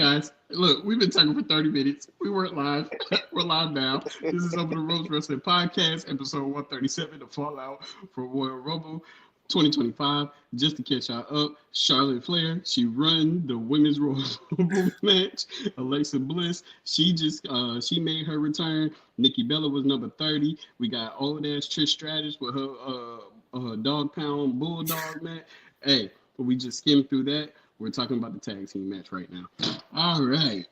guys. Look, we've been talking for 30 minutes. We weren't live. We're live now. This is Over the Ropes Wrestling Podcast, episode 137, the Fallout for Royal Rumble 2025. Just to catch y'all up, Charlotte Flair, she run the Women's Royal Rumble match. Alexa Bliss, she made her return. Nikki Bella was number 30. We got old ass Trish Stratus with her dog pound bulldog match. Hey, we just skimmed through that. We're talking about the tag team match right now. All right.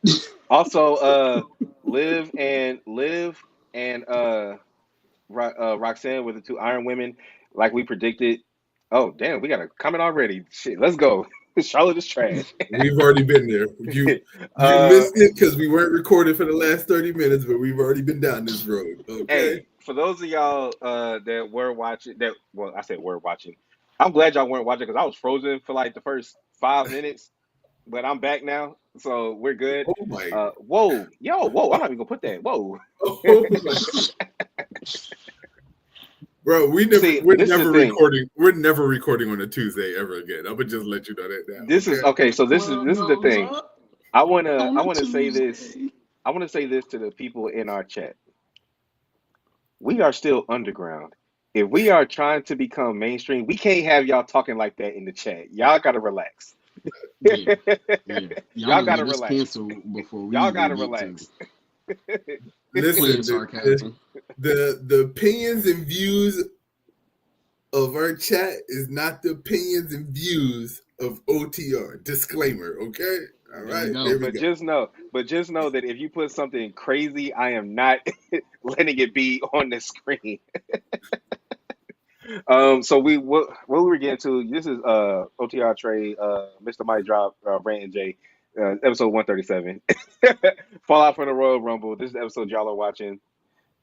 Also, Liv and Roxanne were the two Iron Women, like we predicted. Oh, damn, we got a comment already. Shit, let's go. Charlotte is trash. We've already been there. You missed it because we weren't recording for the last 30 minutes, but we've already been down this road. Okay. Hey, for those of y'all that were watching, I said were watching. I'm glad y'all weren't watching because I was frozen for like the first 5 minutes, but I'm back now, so we're good. Oh my! Whoa! I'm not even gonna put that. Whoa! Bro, we're never recording. We're never recording on a Tuesday ever again. I'm gonna just let you know that now. This is okay. So this is the thing. I wanna say this. I want to say this to the people in our chat. We are still underground. If we are trying to become mainstream, we can't have y'all talking like that in the chat. Y'all gotta relax. Yeah. Y'all gotta relax. Y'all gotta relax. Listen, the opinions and views of our chat is not the opinions and views of OTR. Disclaimer, okay? All right. Just know that if you put something crazy, I am not letting it be on the screen. So what we were getting to, this is OTR Trade, Mr. Mike Drop, Brant and Jay, episode 137. Fallout from the Royal Rumble. This is the episode y'all are watching.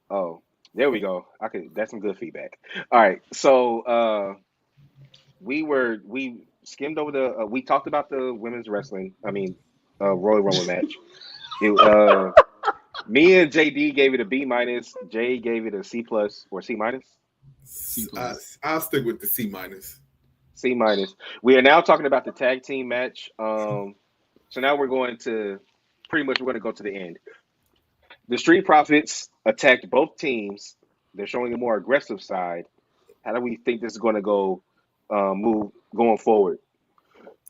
Oh, there we go. That's some good feedback. All right. So we skimmed over we talked about the women's wrestling, Royal Rumble match. Me and JD gave it a B-. Jay gave it a C+ or C-. I'll stick with the C-. C-. We are now talking about the tag team match. So now we're going to go to the end. The Street Profits attacked both teams. They're showing a more aggressive side. How do we think this is going to move going forward?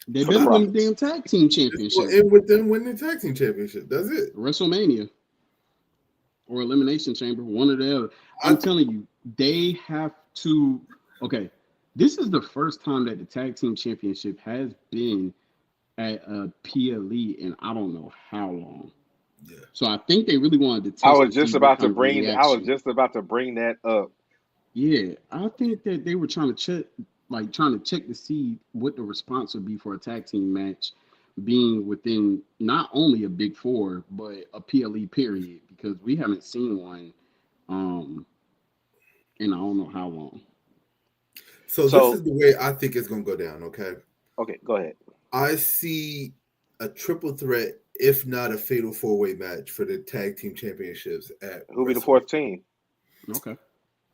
They better win the damn tag team championship. And with them winning the tag team championship, that's it. WrestleMania or Elimination Chamber, one or the other. I'm telling you, they have to. Okay, this is the first time that the tag team championship has been at a PLE in I don't know how long. Yeah. So I think they really wanted to test. I was just about to bring that up. Yeah, I think that they were trying to check to see what the response would be for a tag team match being within not only a Big Four but a PLE period, because we haven't seen one in I don't know how long. So this is the way I think it's gonna go down. Okay, go ahead. I see a triple threat, if not a fatal 4-way match for the tag team championships at who'll be the fourth team. Okay.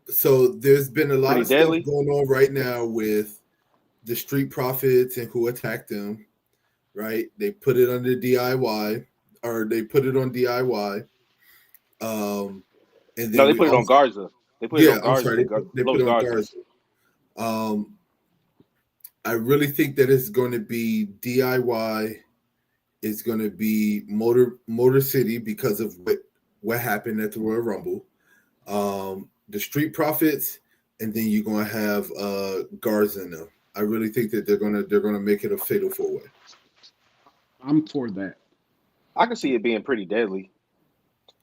So there's been a lot of stuff deadly going on right now with the Street Profits and who attacked them, right? They put it under DIY, or they put it on DIY. And then they put it on Garza. They put it on Garza. I'm sorry, they put it on Garza. I really think that it's going to be DIY. It's going to be Motor City because of what happened at the Royal Rumble. The Street Profits, and then you're gonna have Garza in them. I really think that they're gonna make it a fatal 4-way. I'm for that. I can see it being pretty deadly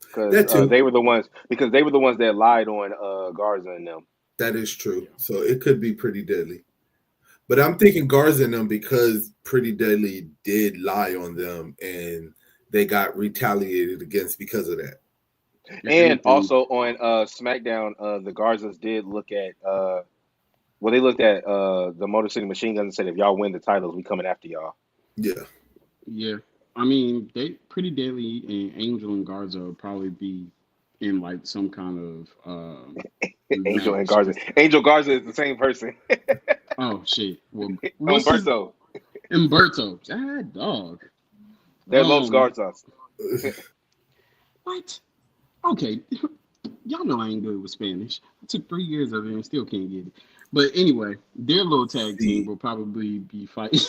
because they were the ones that lied on Garza and them. That is true. So it could be pretty deadly. But I'm thinking Garza in them because Pretty Deadly did lie on them and they got retaliated against because of that. And also on SmackDown, the Garzas did look at they looked at the Motor City Machine Guns and said, if y'all win the titles, we coming after y'all. Yeah. I mean, they Pretty Deadly and Angel and Garza will probably be in like some kind of Angel and Garza. Angel Garza is the same person. Oh shit. Well, Umberto. Umberto. Ah, dog. Their Los Garzas. What? Okay, y'all know I ain't good with Spanish. I took 3 years of it and still can't get it. But anyway, their little tag team will probably be fighting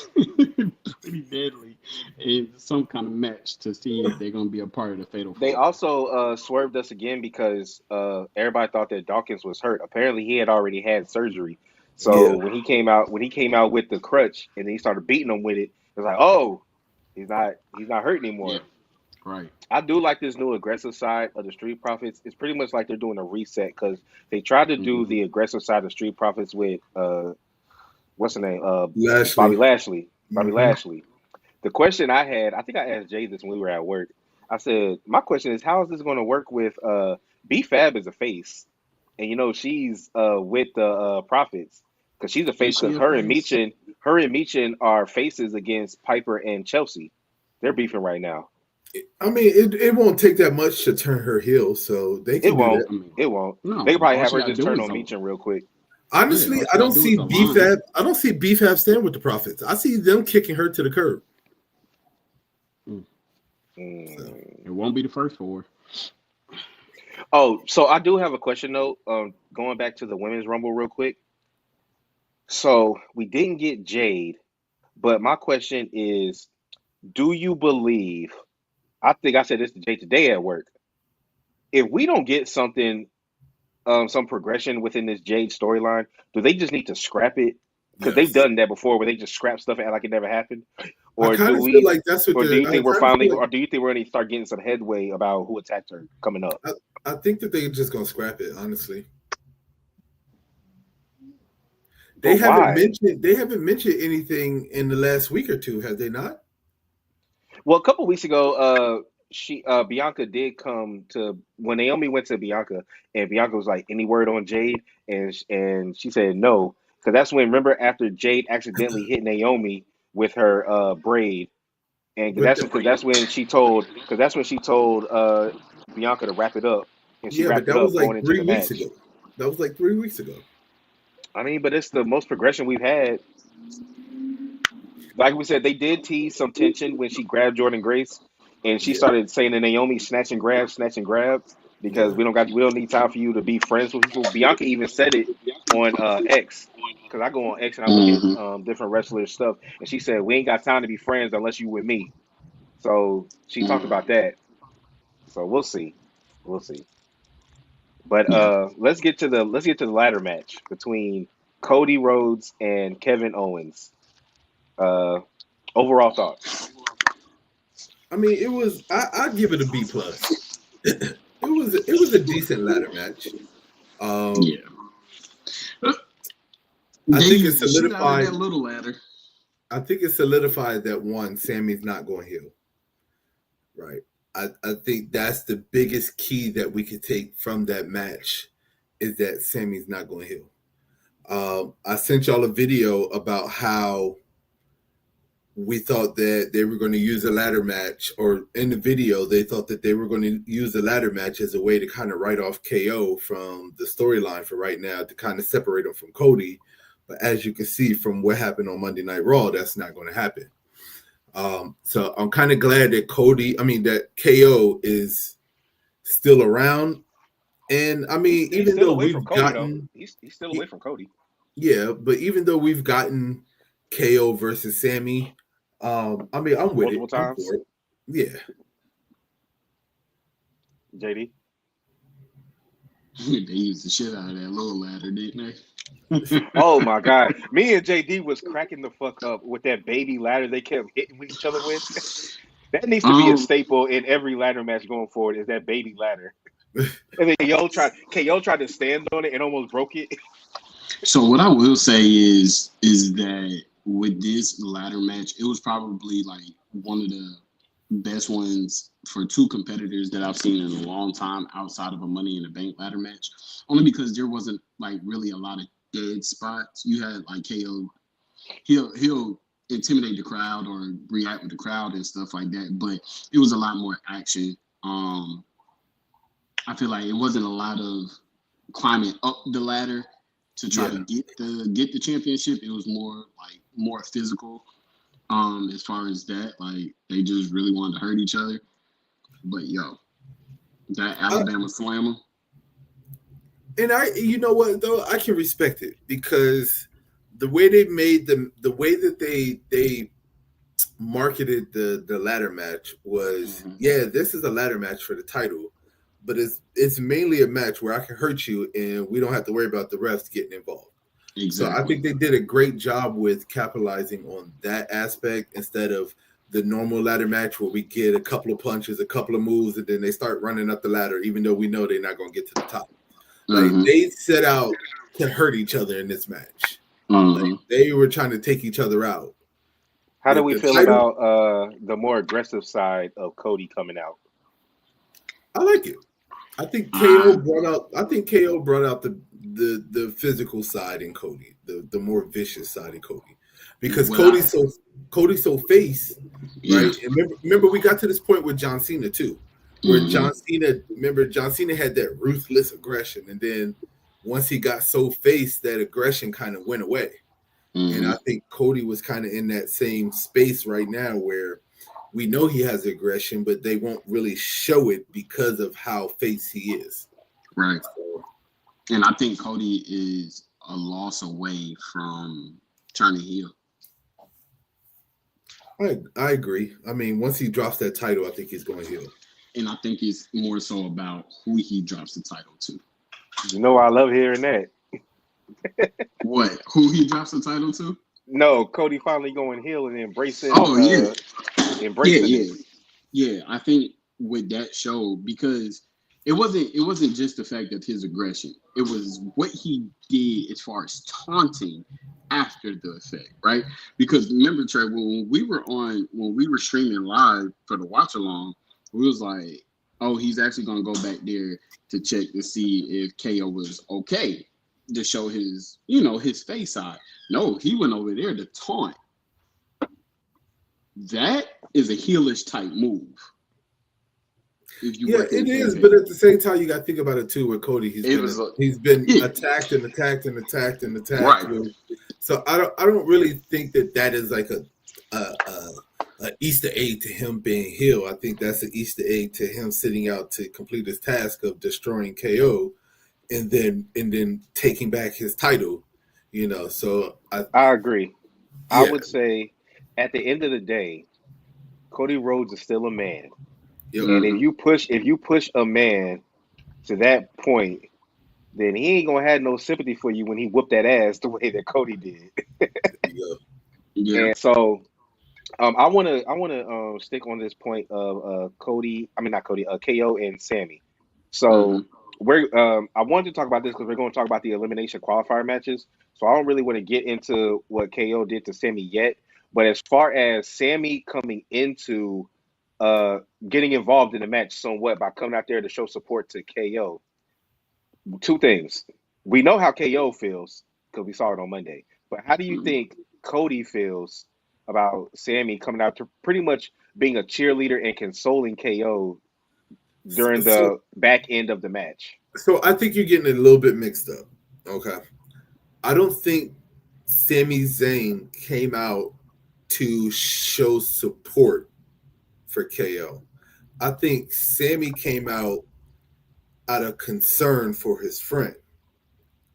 pretty deadly in some kind of match to see if they're gonna be a part of the Fatal They Four. also swerved us again because everybody thought that Dawkins was hurt. Apparently, he had already had surgery. Yeah. So when he came out with the crutch and then he started beating them with it, it was like, oh, he's not hurt anymore. Yeah, right. I do like this new aggressive side of the Street Profits. It's pretty much like they're doing a reset because they tried to do Mm-hmm. the aggressive side of Street Profits with what's the name? Lashley. Bobby Lashley. Bobby Mhm. Lashley. The question I had, I think I asked Jay this when we were at work. I said, my question is, how is this going to work with B Fab is a face, and you know she's with the Profits because she's a face Is she because a her face? and Meechin are faces against Piper and Chelsea. They're beefing right now. I mean, it won't take that much to turn her heel, so they It can do won't. that. I mean, It won't. no. They could probably All have she her gotta just do turn is on Meechin real quick. Honestly, all she I don't gotta do see is align. BFAB. I don't see BFAB stand with the Profits. I see them kicking her to the curb. So, It won't be the first four. Oh, so I do have a question though. Going back to the women's rumble real quick. So we didn't get Jade, but my question is, do you believe? I think I said this to Jade today at work. If we don't get something, some progression within this Jade storyline, do they just need to scrap it? Because they've yes, done that before, where they just scrap stuff and act like it never happened. I Or kind do of feel we? like that's what Or do the. you I think we're kind of finally? feel like Or do you think we're going to start getting some headway about who attacked her coming up? I think that they're just gonna scrap it. Honestly, But why? they haven't mentioned anything in the last week or two, have they not? Well, a couple weeks ago, she Bianca did come to when Naomi went to Bianca, and Bianca was like, "Any word on Jade?" And she said no, because that's when remember after Jade accidentally hit Naomi with her braid, and But that's when she told Bianca to wrap it up, and she yeah, but wrapped it that was up like going into the 3 weeks match. ago. That was like 3 weeks ago. I mean, but it's the most progression we've had. Like we said, they did tease some tension when she grabbed Jordan Grace, and she Yeah, started saying to Naomi, snatch and grab, because yeah. we don't need time for you to be friends with people. Bianca even said it on X, because I go on X and I look at Mm-hmm. different wrestlers stuff, and she said we ain't got time to be friends unless you with me. So she talked about that. So we'll see. But Yeah. let's get to the ladder match between Cody Rhodes and Kevin Owens. Uh, overall thoughts. I mean, it was. I'd give it a B plus. It was a decent ladder match. Yeah. Um, I They think it used the shit out of solidified. that little ladder. I think it solidified that one. Sammy's not going heel, right? I think that's the biggest key that we could take from that match is that Sammy's not going heel. I sent y'all a video about how we thought that they were going to use a ladder match, or in the video, they thought that they were going to use the ladder match as a way to kind of write off KO from the storyline for right now to kind of separate him from Cody. But as you can see from what happened on Monday Night Raw, that's not going to happen. So I'm kind of glad that that KO is still around. And I mean, He's even still though away from we've Cody though. gotten, He's still away from Cody. yeah, but even though we've gotten KO versus Sammy, I mean, I'm with it. Multiple I'm times. for it. Yeah. JD. They used the shit out of that little ladder, didn't they? Oh my God. Me and JD was cracking the fuck up with that baby ladder they kept hitting with each other with. That needs to be a staple in every ladder match going forward, is that baby ladder. And then KO tried to stand on it and almost broke it. So what I will say is that with this ladder match, it was probably like one of the best ones for two competitors that I've seen in a long time outside of a Money in the Bank ladder match. Only because there wasn't like really a lot of dead spots. You had like KO, he'll intimidate the crowd or react with the crowd and stuff like that, but it was a lot more action. I feel like it wasn't a lot of climbing up the ladder to try to get the championship. It was more physical. As far as that, like they just really wanted to hurt each other. But yo, that Alabama slammer. And you know what though, I can respect it because the way they made them, the way that they marketed the ladder match was, yeah, this is a ladder match for the title, but it's mainly a match where I can hurt you and we don't have to worry about the refs getting involved. Exactly. So I think they did a great job with capitalizing on that aspect instead of the normal ladder match where we get a couple of punches, a couple of moves, and then they start running up the ladder, even though we know they're not going to get to the top. Like they set out to hurt each other in this match. Like, they were trying to take each other out. How do we feel about the more aggressive side of Cody coming out? I like it. I think KO brought out. I think KO brought out the physical side in Cody, the more vicious side in Cody, because Cody's so face, right? And remember, we got to this point with John Cena too, where John Cena had that ruthless aggression, and then once he got so face, that aggression kind of went away. And I think Cody was kind of in that same space right now where we know he has aggression, but they won't really show it because of how face he is. Right. So, and I think Cody is a loss away from turning heel. I agree. I mean, once he drops that title, I think he's going heel. And I think it's more so about who he drops the title to. You know, I love hearing that. What? Who he drops the title to? No, Cody finally going heel and embracing. Embracing it. Yeah. I think with that show, because it wasn't just the fact of his aggression. It was what he did as far as taunting after the effect, right? Because remember, Trey, when we were streaming live for the watch along, we was like, oh, he's actually gonna go back there to check to see if KO was okay, to show his face side. No, he went over there to taunt. That is a heelish type move. It is, but at the same time, you got to think about it too. With Cody, he's been attacked and attacked and attacked and attacked. Right. So I don't really think that is like a Easter egg to him being heel. I think that's an Easter egg to him sitting out to complete his task of destroying KO, and then taking back his title. So I agree. Yeah. I would say at the end of the day, Cody Rhodes is still a man. Yep. And if you push a man to that point, then he ain't gonna have no sympathy for you when he whooped that ass the way that Cody did. Yeah. And so I wanna stick on this point of KO and Sammy. So I wanted to talk about this because we're going to talk about the elimination qualifier matches. So I don't really want to get into what KO did to Sammy yet. But as far as Sammy coming into getting involved in the match somewhat by coming out there to show support to KO, two things. We know how KO feels because we saw it on Monday. But how do you think Cody feels about Sammy coming out to pretty much being a cheerleader and consoling KO during the back end of the match? So I think you're getting a little bit mixed up. Okay. I don't think Sami Zayn came out to show support for KO. I think Sammy came out of concern for his friend,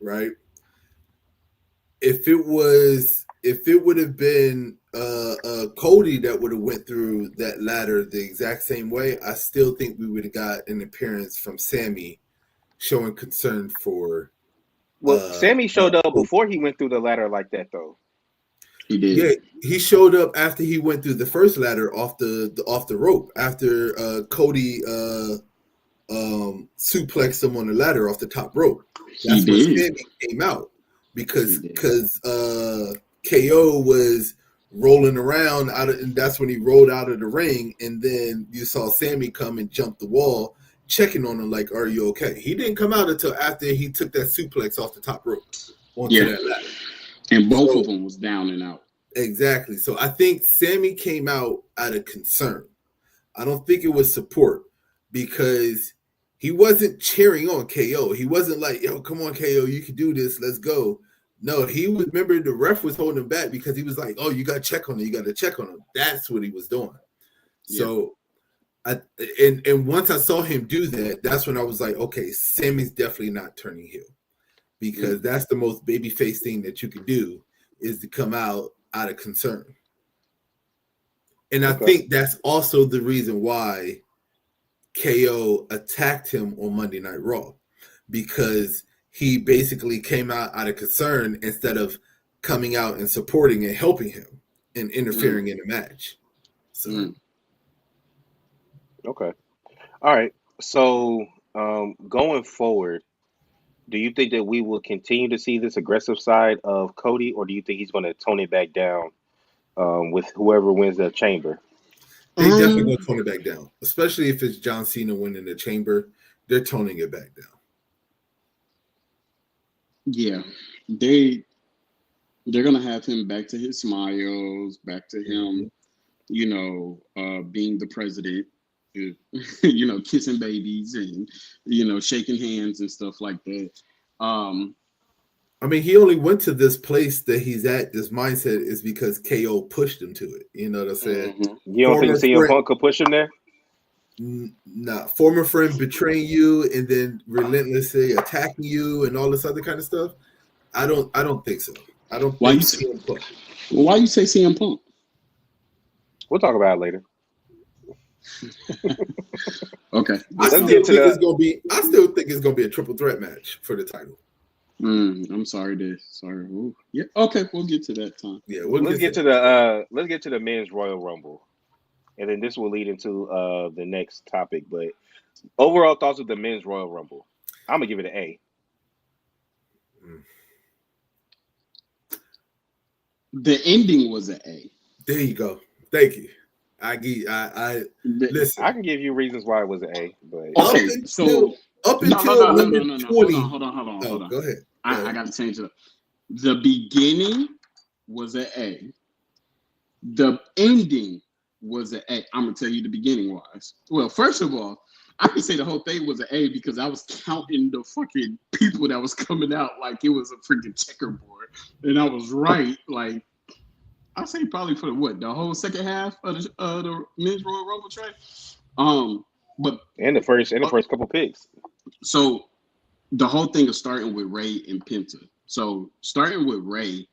right? If it would have been Cody that would have went through that ladder the exact same way, I still think we would have got an appearance from Sammy showing concern for. Well, Sammy showed up before he went through the ladder like that, though. He did. Yeah, he showed up after he went through the first ladder off the rope. After Cody suplexed him on the ladder off the top rope. That's when Sammy came out because KO was rolling around and that's when he rolled out of the ring. And then you saw Sammy come and jump the wall, checking on him like, "Are you okay?" He didn't come out until after he took that suplex off the top rope onto that ladder. And both of them was down and out. Exactly. So I think Sammy came out of concern. I don't think it was support because he wasn't cheering on KO. He wasn't like, "Yo, come on, KO, you can do this. Let's go." No, he was. Remember, the ref was holding him back because he was like, "Oh, you got to check on him. You got to check on him." That's what he was doing. So, and once I saw him do that, that's when I was like, "Okay, Sammy's definitely not turning heel because that's the most babyface thing that you could do is to come out of concern." And I think that's also the reason why KO attacked him on Monday Night Raw, because he basically came out of concern instead of coming out and supporting and helping him and interfering in the match. So, okay, all right. So, going forward, do you think that we will continue to see this aggressive side of Cody, or do you think he's going to tone it back down with whoever wins the chamber? They definitely going to tone it back down, especially if it's John Cena winning the chamber. They're toning it back down. Yeah, they're gonna have him back to his smiles, back to him, being the president, kissing babies and shaking hands and stuff like that. I mean, he only went to this place that he's at. This mindset is because KO pushed him to it. You know what I'm saying? You don't think CM Punk could push him there? Nah, former friend betraying you and then relentlessly attacking you and all this other kind of stuff. I don't think so. I don't. Why think CM Punk. Why you say CM Punk? We'll talk about it later. Okay. I still think it's gonna be a triple threat match for the title. I'm sorry, Dave. Sorry. Ooh. Yeah. Okay, we'll get to that time. Yeah. Let's get to the men's Royal Rumble, and then this will lead into the next topic. But overall thoughts of the men's Royal Rumble, I'm gonna give it an A. The ending was an A. There you go. Thank you. Listen. I can give you reasons why it was an A, but okay. Up until number 20. Hold on. Go ahead. I got to change it up. The beginning was an A. The ending was an A. I'm gonna tell you the beginning was. Well, first of all, I can say the whole thing was an A because I was counting the fucking people that was coming out like it was a freaking checkerboard, and I was right. Like I say, probably for the whole second half of the men's Royal Rumble track. But and the first couple picks. So the whole thing is starting with Ray and Penta. So starting with Ray,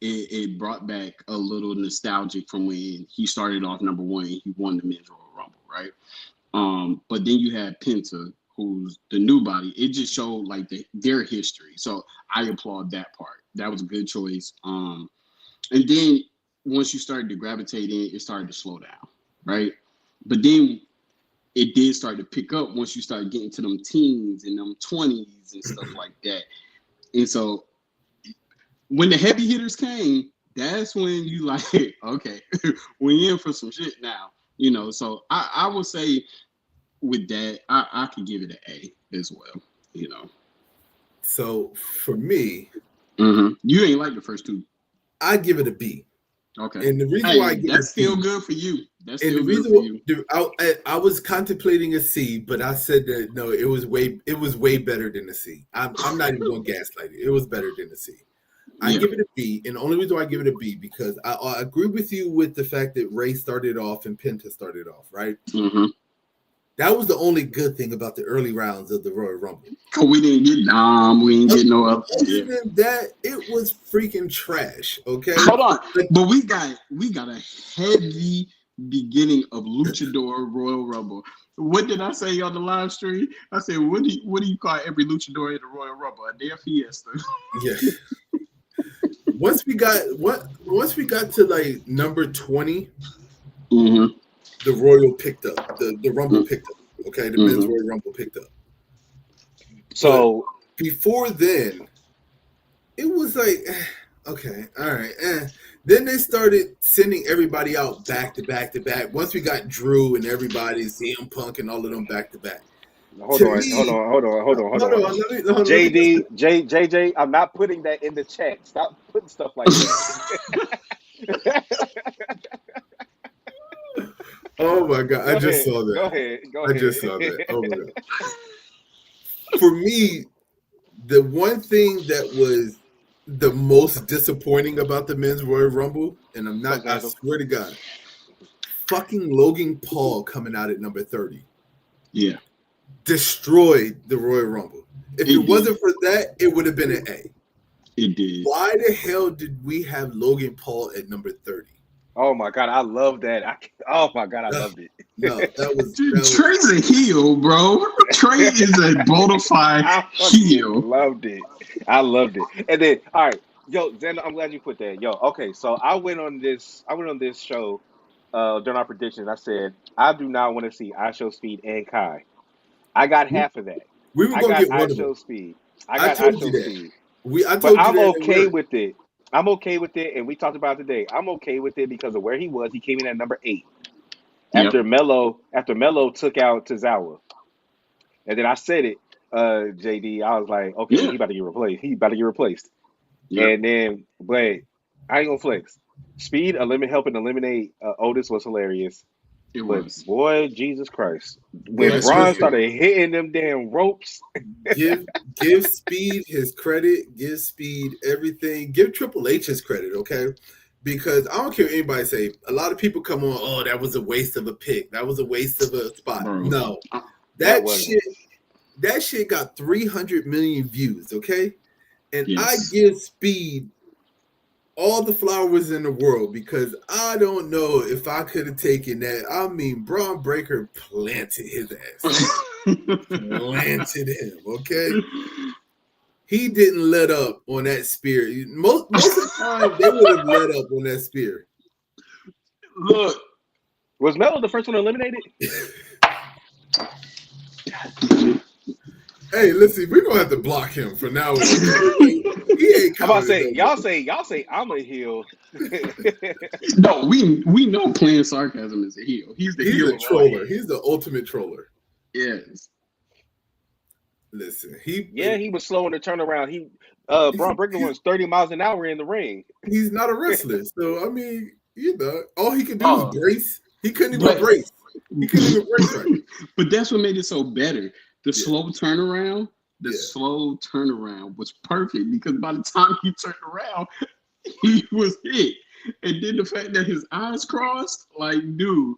it brought back a little nostalgic from when he started off number one and he won the men's Royal Rumble, right? But then you had Penta, who's the new body. It just showed like their history. So I applaud that part. That was a good choice. And then once you started to gravitate in, it started to slow down, right? But then it did start to pick up once you started getting to them teens and them 20s and stuff like that. And so when the heavy hitters came, that's when you like, okay, we're in for some shit now, So I would say with that, I could give it an A as well, So for me, you ain't like the first two. I give it a B. Okay. And the reason why I give that's still good for you. That's still good for you. I was contemplating a C, but I said that no, it was way better than a C. I'm not even going to gaslight it. It was better than a C. I give it a B, and the only reason why I give it a B because I agree with you with the fact that Ray started off and Penta started off, right? Mm-hmm. That was the only good thing about the early rounds of the Royal Rumble. Cause we didn't get we didn't get no up. Other than that, it was freaking trash. Okay, hold on, but we got a heavy beginning of Luchador Royal Rumble. What did I say on the live stream? I said, what do you call every Luchador in the Royal Rumble? A damn fiesta. Yeah. Once we got to like number 20. Mm-hmm. The Royal picked up. The Rumble picked up. Okay, the men's Royal Rumble picked up. So but before then, it was like, okay, all right. Then they started sending everybody out back to back to back. Once we got Drew and everybody, CM Punk and all of them back to back. Hold on. JJ, I'm not putting that in the chat. Stop putting stuff like that. Oh my God! I just saw that. Go ahead. I just saw that. Oh my God! For me, the one thing that was the most disappointing about the men's Royal Rumble, and I'm not. I Handle. swear to God, fucking Logan Paul coming out at number 30. Yeah. Destroyed the Royal Rumble. If it wasn't for that, it would have been an A. It did. Why the hell did we have Logan Paul at number 30? Oh my God, I love that. Oh my God, I loved it. No, that was Trey's a heel, bro. Trey is a bona fide heel. Loved it. I loved it. And then, all right, yo, Xander, I'm glad you put that. Yo, okay, so I went on this show during our predictions. I said I do not want to see IShowSpeed and Kai. I got half of that. We were gonna get one of them. IShowSpeed. I told you that. But I'm okay with it. I'm okay with it, and we talked about it today. I'm okay with it because of where he was. He came in at number 8 after Melo took out Tozawa, and then I said it, JD. I was like, okay, he about to get replaced. Yep. And then, but I ain't gonna flex. Speed helping eliminate Otis was hilarious. Boy, Jesus Christ. When Braun started hitting them damn ropes. give Speed his credit. Give Speed everything. Give Triple H his credit, okay? Because I don't care what anybody say. A lot of people come on, oh, that was a waste of a pick. That was a waste of a spot. Bro. No. That shit got 300 million views, okay? And I give Speed all the flowers in the world because I don't know if I could have taken that. I mean, Braun Breaker planted his ass. Planted him, okay? He didn't let up on that spear. Most of the time, they would have let up on that spear. Look. Was Melo the first one eliminated? Hey, listen, we're gonna have to block him from now on. He ain't I'm about to say, y'all say I'm a heel. No, we know playing sarcasm is a heel. He's heel. A troller. He's the ultimate troller. Yes. Listen, he was slow in the turnaround. Braun Breaker was 30 miles an hour in the ring. He's not a wrestler, so I mean, all he could do is brace. He couldn't even brace. He couldn't even brace right. But that's what made it so better. The slow turnaround. The slow turnaround was perfect because by the time he turned around, he was hit. And then the fact that his eyes crossed, like, dude,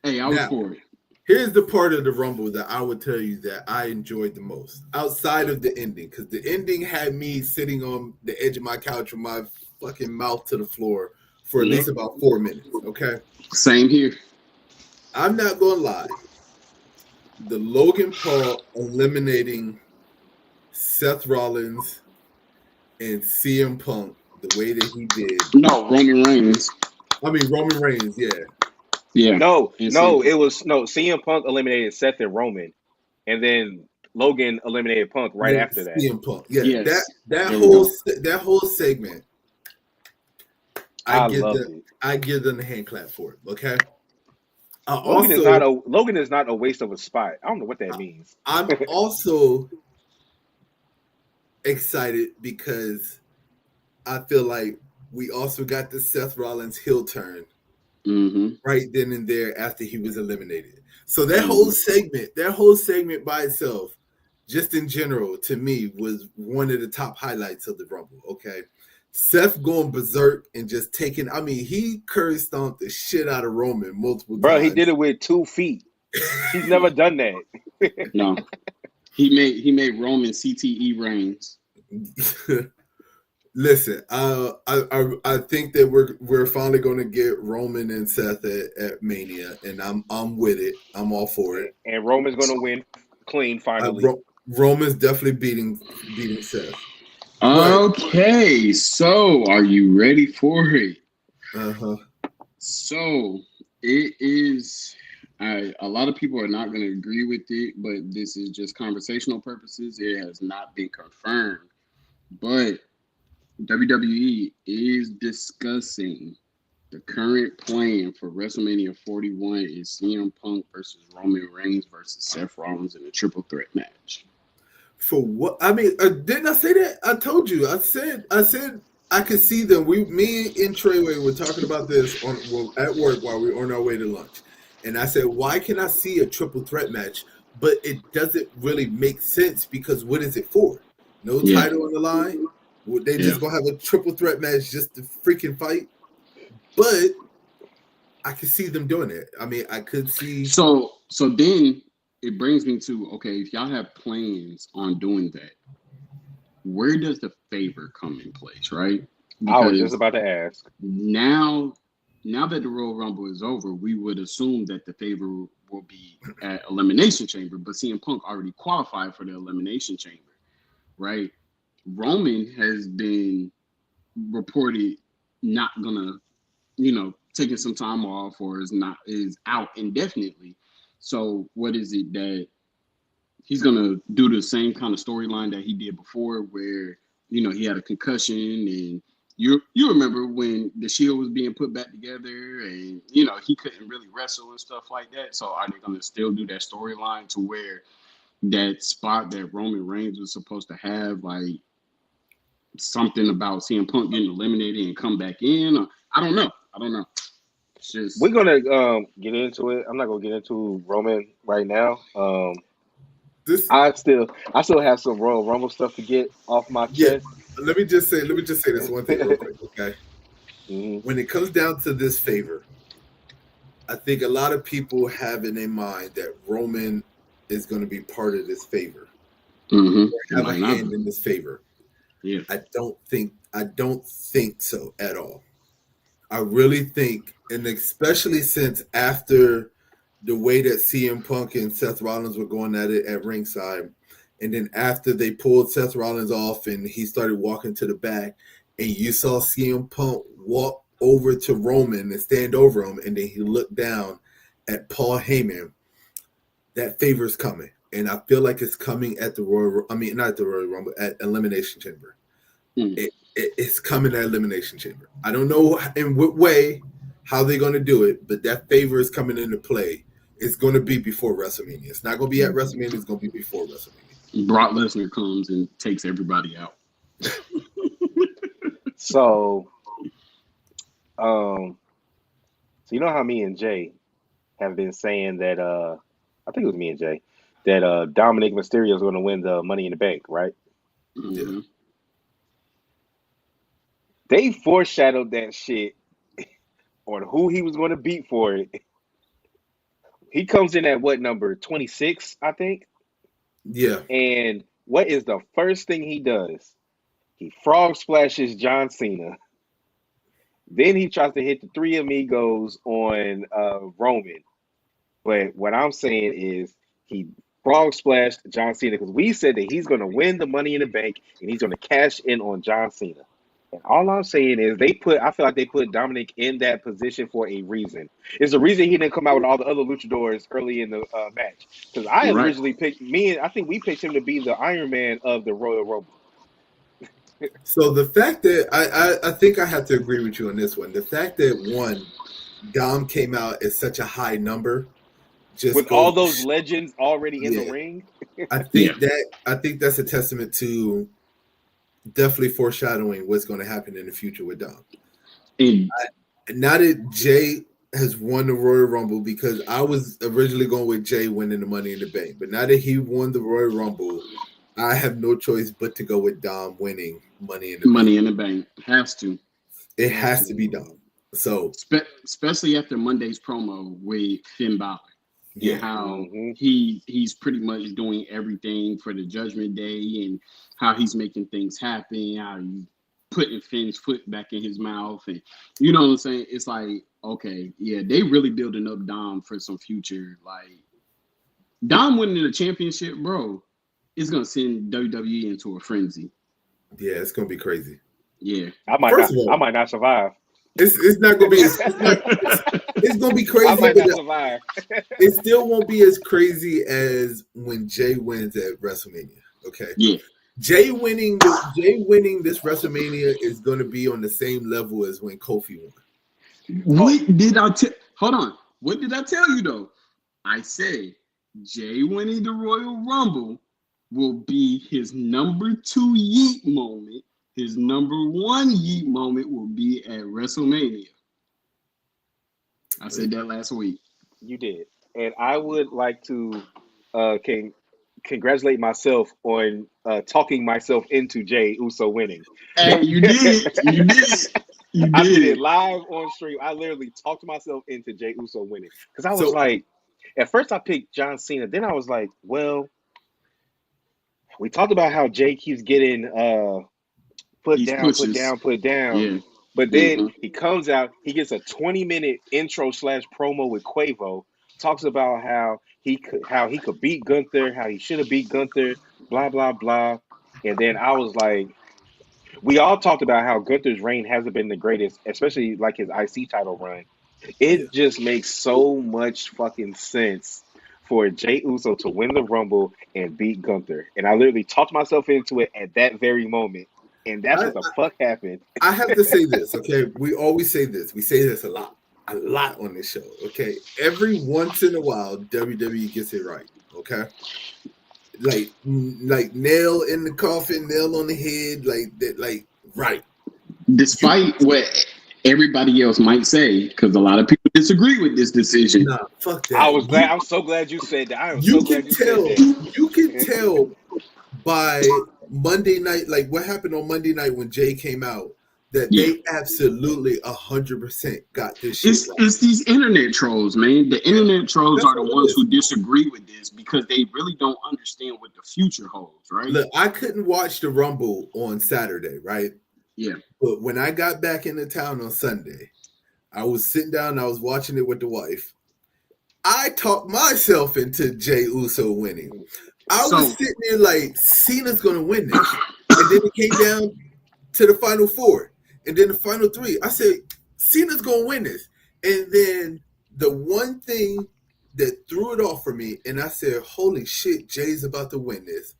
hey, I was for it. Here's the part of the Rumble that I would tell you that I enjoyed the most, outside of the ending, because the ending had me sitting on the edge of my couch with my fucking mouth to the floor for at least about 4 minutes, okay? Same here. I'm not going to lie. The Logan Paul eliminating Seth Rollins and CM Punk the way that he did. No, Roman Reigns. I mean, Roman Reigns, yeah. Yeah. No, CM Punk eliminated Seth and Roman, and then Logan eliminated Punk after that. CM Punk, that whole segment. I give them the hand clap for it. Okay. Logan is not a waste of a spot. I don't know what that means. I'm also excited because I feel like we also got the Seth Rollins heel turn right then and there after he was eliminated. So that whole segment by itself, just in general, to me, was one of the top highlights of the Rumble. Okay. Seth going berserk and just taking. I mean, he curry stomped the shit out of Roman multiple times. Bro, he did it with 2 feet. He's never done that. No, he made Roman CTE Reigns. Listen, I think that we're finally going to get Roman and Seth at Mania, and I'm with it. I'm all for it. And Roman's going to win clean finally. Roman's definitely beating Seth. Okay, so are you ready for it? So it is. A lot of people are not going to agree with it, but this is just conversational purposes. It has not been confirmed, but WWE is discussing the current plan for WrestleMania 41 is CM Punk versus Roman Reigns versus Seth Rollins in a triple threat match. For what? I mean, didn't I say that? I told you. I said I could see them. Me and Treyway were talking about this at work while we were on our way to lunch, and I said, why can I see a triple threat match? But it doesn't really make sense because what is it for? No title on the line. Would they just gonna have a triple threat match just to freaking fight? But I could see them doing it. I mean, I could see. So then it brings me to, okay, if y'all have plans on doing that, where does the favor come in place, right? I was just about to ask. Now that the Royal Rumble is over, we would assume that the favor will be at Elimination Chamber, but CM Punk already qualified for the Elimination Chamber, right? Roman has been reported not gonna, taking some time off or is out indefinitely. So what is it that he's gonna do the same kind of storyline that he did before, where he had a concussion, and you remember when the Shield was being put back together, and he couldn't really wrestle and stuff like that. So are they gonna still do that storyline to where that spot that Roman Reigns was supposed to have, like something about CM Punk getting eliminated and come back in? Or, I don't know. It's just... We're gonna get into it. I'm not gonna get into Roman right now. I still have some Royal Rumble stuff to get off my chest. Let me just say this one thing real quick, okay? When it comes down to this favor, I think a lot of people have in their mind that Roman is going to be part of this favor. Have a hand in this favor. Yeah. I don't think so at all. I really think, and especially since after the way that CM Punk and Seth Rollins were going at it at ringside, and then after they pulled Seth Rollins off and he started walking to the back, and you saw CM Punk walk over to Roman and stand over him, and then he looked down at Paul Heyman, that favor's coming. And I feel like it's coming at not the Royal Rumble, at Elimination Chamber. It's coming at Elimination Chamber. I don't know in what way, how they're going to do it, but that favor is coming into play. It's going to be before WrestleMania. It's not going to be at WrestleMania. It's going to be before WrestleMania. Brock Lesnar comes and takes everybody out. So you know how me and Jay have been saying that, I think it was me and Jay, that Dominic Mysterio is going to win the Money in the Bank, right? Mm-hmm. They foreshadowed that shit on who he was going to beat for it. He comes in at what number? 26, I think. Yeah. And what is the first thing he does? He frog splashes John Cena. Then he tries to hit the Three Amigos on Roman. But what I'm saying is he frog splashed John Cena because we said that he's going to win the Money in the Bank and he's going to cash in on John Cena. And all I'm saying is I feel like they put Dominic in that position for a reason. It's the reason he didn't come out with all the other luchadors early in the match. Because I had originally picked I think we picked him to be the Iron Man of the Royal Rumble. So the fact that I think I have to agree with you on this one. The fact that Dom came out at such a high number, just with all those legends already in the ring. I think that's a testament to definitely foreshadowing what's going to happen in the future with Dom. Now that Jay has won the Royal Rumble, because I was originally going with Jay winning the Money in the Bank, but now that he won the Royal Rumble, I have no choice but to go with Dom winning Money in the Bank. Money in the Bank has to. It has to be Dom. So especially after Monday's promo with Finn Balor. Yeah, how he's pretty much doing everything for the Judgment Day, and how he's making things happen, how he's putting Finn's foot back in his mouth, and you know what I'm saying? It's like, okay, yeah, they really building up Dom for some future. Like, Dom winning the championship, bro, it's gonna send WWE into a frenzy. Yeah, it's gonna be crazy. Yeah, I might not survive. It's not gonna be. It's gonna be crazy. I might not survive. It still won't be as crazy as when Jay wins at WrestleMania. Okay. Yeah. Jay winning this WrestleMania is gonna be on the same level as when Kofi won. What did I tell? Hold on. What did I tell you though? I said Jay winning the Royal Rumble will be his number 2 yeet moment. His number 1 yeet moment will be at WrestleMania. I said that last week. You did. And I would like to, can congratulate myself on talking myself into Jey Uso winning. Hey, you did. You did. You I did it did. live on stream. I literally talked myself into Jey Uso winning because I was So like, at first I picked John Cena. Then I was like, well, we talked about how Jey keeps getting put These down, put pushes. down, put down. Yeah. But then Mm-hmm. he comes out, he gets a 20-minute intro / promo with Quavo, talks about how he could beat Gunther, how he should have beat Gunther, blah blah blah. And then I was like, we all talked about how Gunther's reign hasn't been the greatest, especially like his IC title run. yeah, It just makes so much fucking sense for Jey Uso to win the Rumble and beat Gunther. And I literally talked myself into it at that very moment. And that's I, what the fuck happened. I have to say this, okay? We always say this. We say this a lot on this show, okay? Every once in a while, WWE gets it right, okay? Like nail in the coffin, nail on the head, like that, like right. Despite what everybody else might say, because a lot of people disagree with this decision. Nah, fuck that. I'm so glad you said that. I am You so glad can you said tell. that. You can tell by Monday night, like what happened on Monday night when Jay came out, that Yeah. they absolutely 100% got this shit right. It's these internet trolls, man. The internet trolls That's are the what it ones is. who disagree with this because they really don't understand what the future holds, right? Look, I couldn't watch the Rumble on Saturday, right? Yeah. But when I got back into town on Sunday, I was sitting down and I was watching it with the wife. I talked myself into Jey Uso winning. I was sitting there like, Cena's going to win this. And then it came down to the final four. And then the final three. I said, Cena's going to win this. And then the one thing that threw it off for me, and I said, holy shit, Jay's about to win this,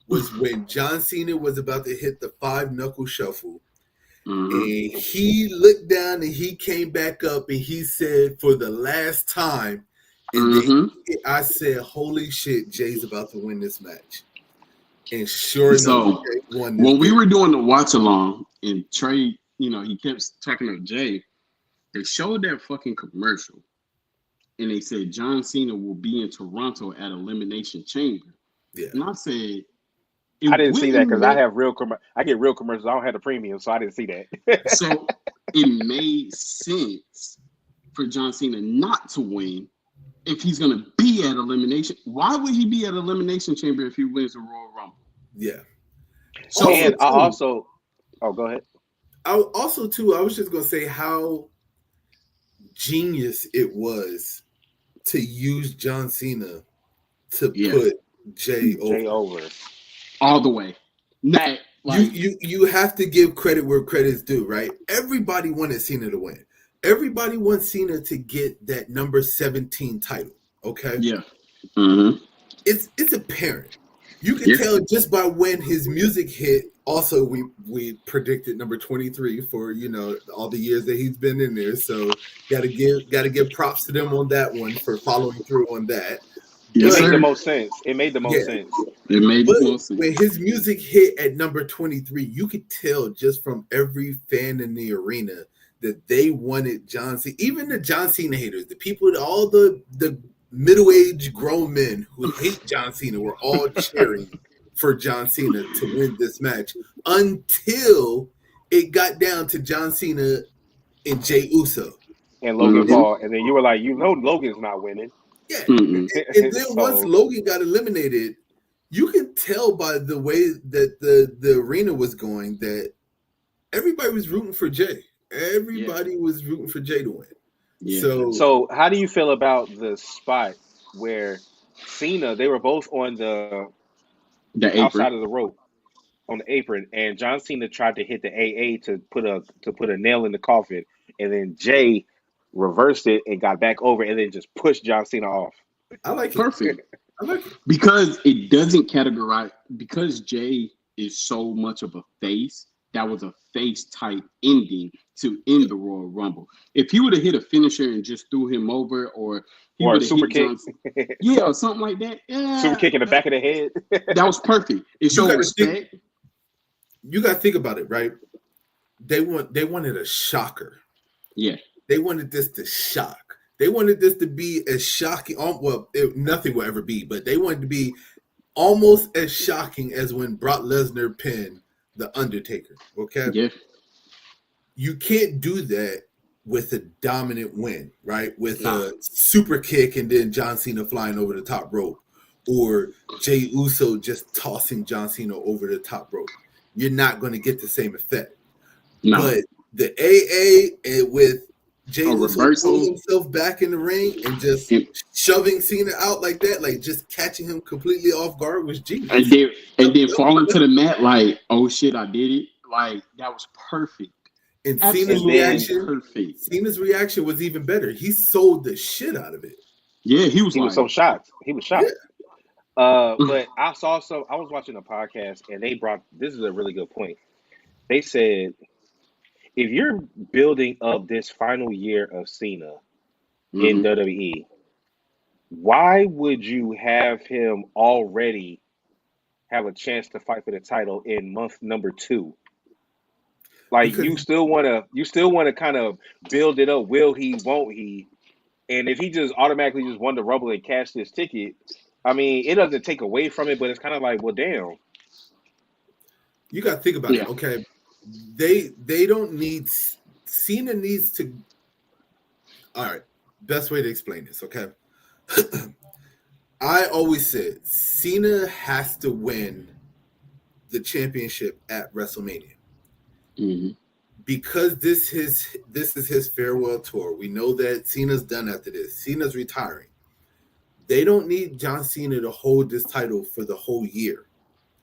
was when John Cena was about to hit the 5-knuckle shuffle. Mm-hmm. And he looked down and he came back up and he said, for the last time, and then I said, holy shit, Jay's about to win this match. And sure enough, Jay won this when we match. were doing the watch along and Trey, he kept talking to Jay, they showed that fucking commercial and they said John Cena will be in Toronto at Elimination Chamber. Yeah. And I said, I didn't see that because I have I get real commercials. I don't have the premium, so I didn't see that. So it made sense for John Cena not to win if he's going to be at Elimination. Why would he be at Elimination Chamber if he wins the Royal Rumble? Yeah. So, and I also, go ahead. I was just going to say how genius it was to use John Cena to put Jay over. All the way. Not, like, you have to give credit where credit's due, right? Everybody wanted Cena to win. Everybody wants Cena to get that number 17 title. Okay. Yeah. Mm-hmm. It's apparent. You can tell just by when his music hit. Also, we predicted number 23 for all the years that he's been in there. So gotta give props to them on that one for following through on that. It made the most sense. It made the most sense. It made the most sense. When his music hit at number 23, you could tell just from every fan in the arena that they wanted John Cena. Even the John Cena haters, the people, all the middle-aged grown men who hate John Cena were all cheering for John Cena to win this match until it got down to John Cena and Jey Uso. And Logan Paul. And then you were like, Logan's not winning. Yeah. And then once Logan got eliminated, you can tell by the way that the arena was going that everybody was rooting for Jay. Everybody was rooting for Jay to win. Yeah. So how do you feel about the spot where Cena, they were both on the outside of the rope on the apron, and John Cena tried to hit the AA to put a nail in the coffin, and then Jay reversed it and got back over and then just pushed John Cena off. I like it. Perfect. I like it. Because it doesn't categorize, because Jay is so much of a face, that was a face type ending to end the Royal Rumble. If he would have hit a finisher and just threw him over, or he would have super hit kick. or something like that. Yeah, super kick in the back of the head. That was perfect. It showed respect. You got to think about it, right? They wanted a shocker. Yeah. They wanted this to shock. They wanted this to be as shocking. Well, nothing will ever be, but they wanted to be almost as shocking as when Brock Lesnar pinned The Undertaker. Okay? Yeah. You can't do that with a dominant win, right? With a super kick and then John Cena flying over the top rope, or Jey Uso just tossing John Cena over the top rope. You're not going to get the same effect. No. But the AA and with Jey Uso reversal. pulling himself back in the ring and just shoving Cena out like that, like just catching him completely off guard was genius. And then falling to the mat like, oh shit, I did it. Like that was perfect. And Cena's reaction was even better. He sold the shit out of it. Yeah, he was so shocked. He was shocked. Yeah. But I was watching a podcast and they brought, this is a really good point. They said, if you're building up this final year of Cena in WWE, why would you have him already have a chance to fight for the title in month number 2? Like because you still want to kind of build it up. Will he? Won't he? And if he just automatically just won the Rumble and cashed his ticket, I mean, it doesn't take away from it, but it's kind of like, well, damn. You got to think about it. Okay, they don't need. Cena needs to. All right, best way to explain this. Okay, I always said Cena has to win the championship at WrestleMania. Mm-hmm. Because this is his farewell tour. We know that Cena's done after this. Cena's retiring. They don't need John Cena to hold this title for the whole year.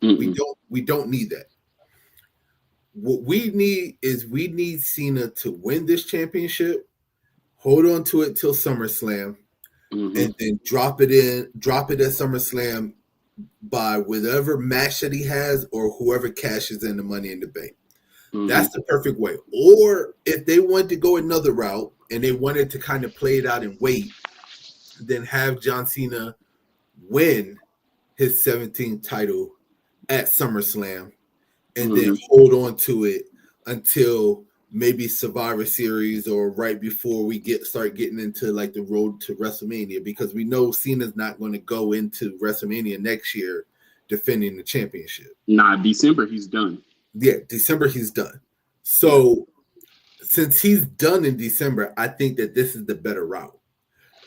Mm-hmm. We don't need that. What we need Cena to win this championship, hold on to it till SummerSlam, and then drop it at SummerSlam by whatever match that he has or whoever cashes in the Money in the Bank. That's the perfect way. Or if they wanted to go another route and they wanted to kind of play it out and wait, then have John Cena win his 17th title at SummerSlam and then hold on to it until maybe Survivor Series or right before we start getting into like the road to WrestleMania, because we know Cena's not going to go into WrestleMania next year defending the championship. Nah, December he's done. Yeah, December he's done. So since he's done in December, I think that this is the better route.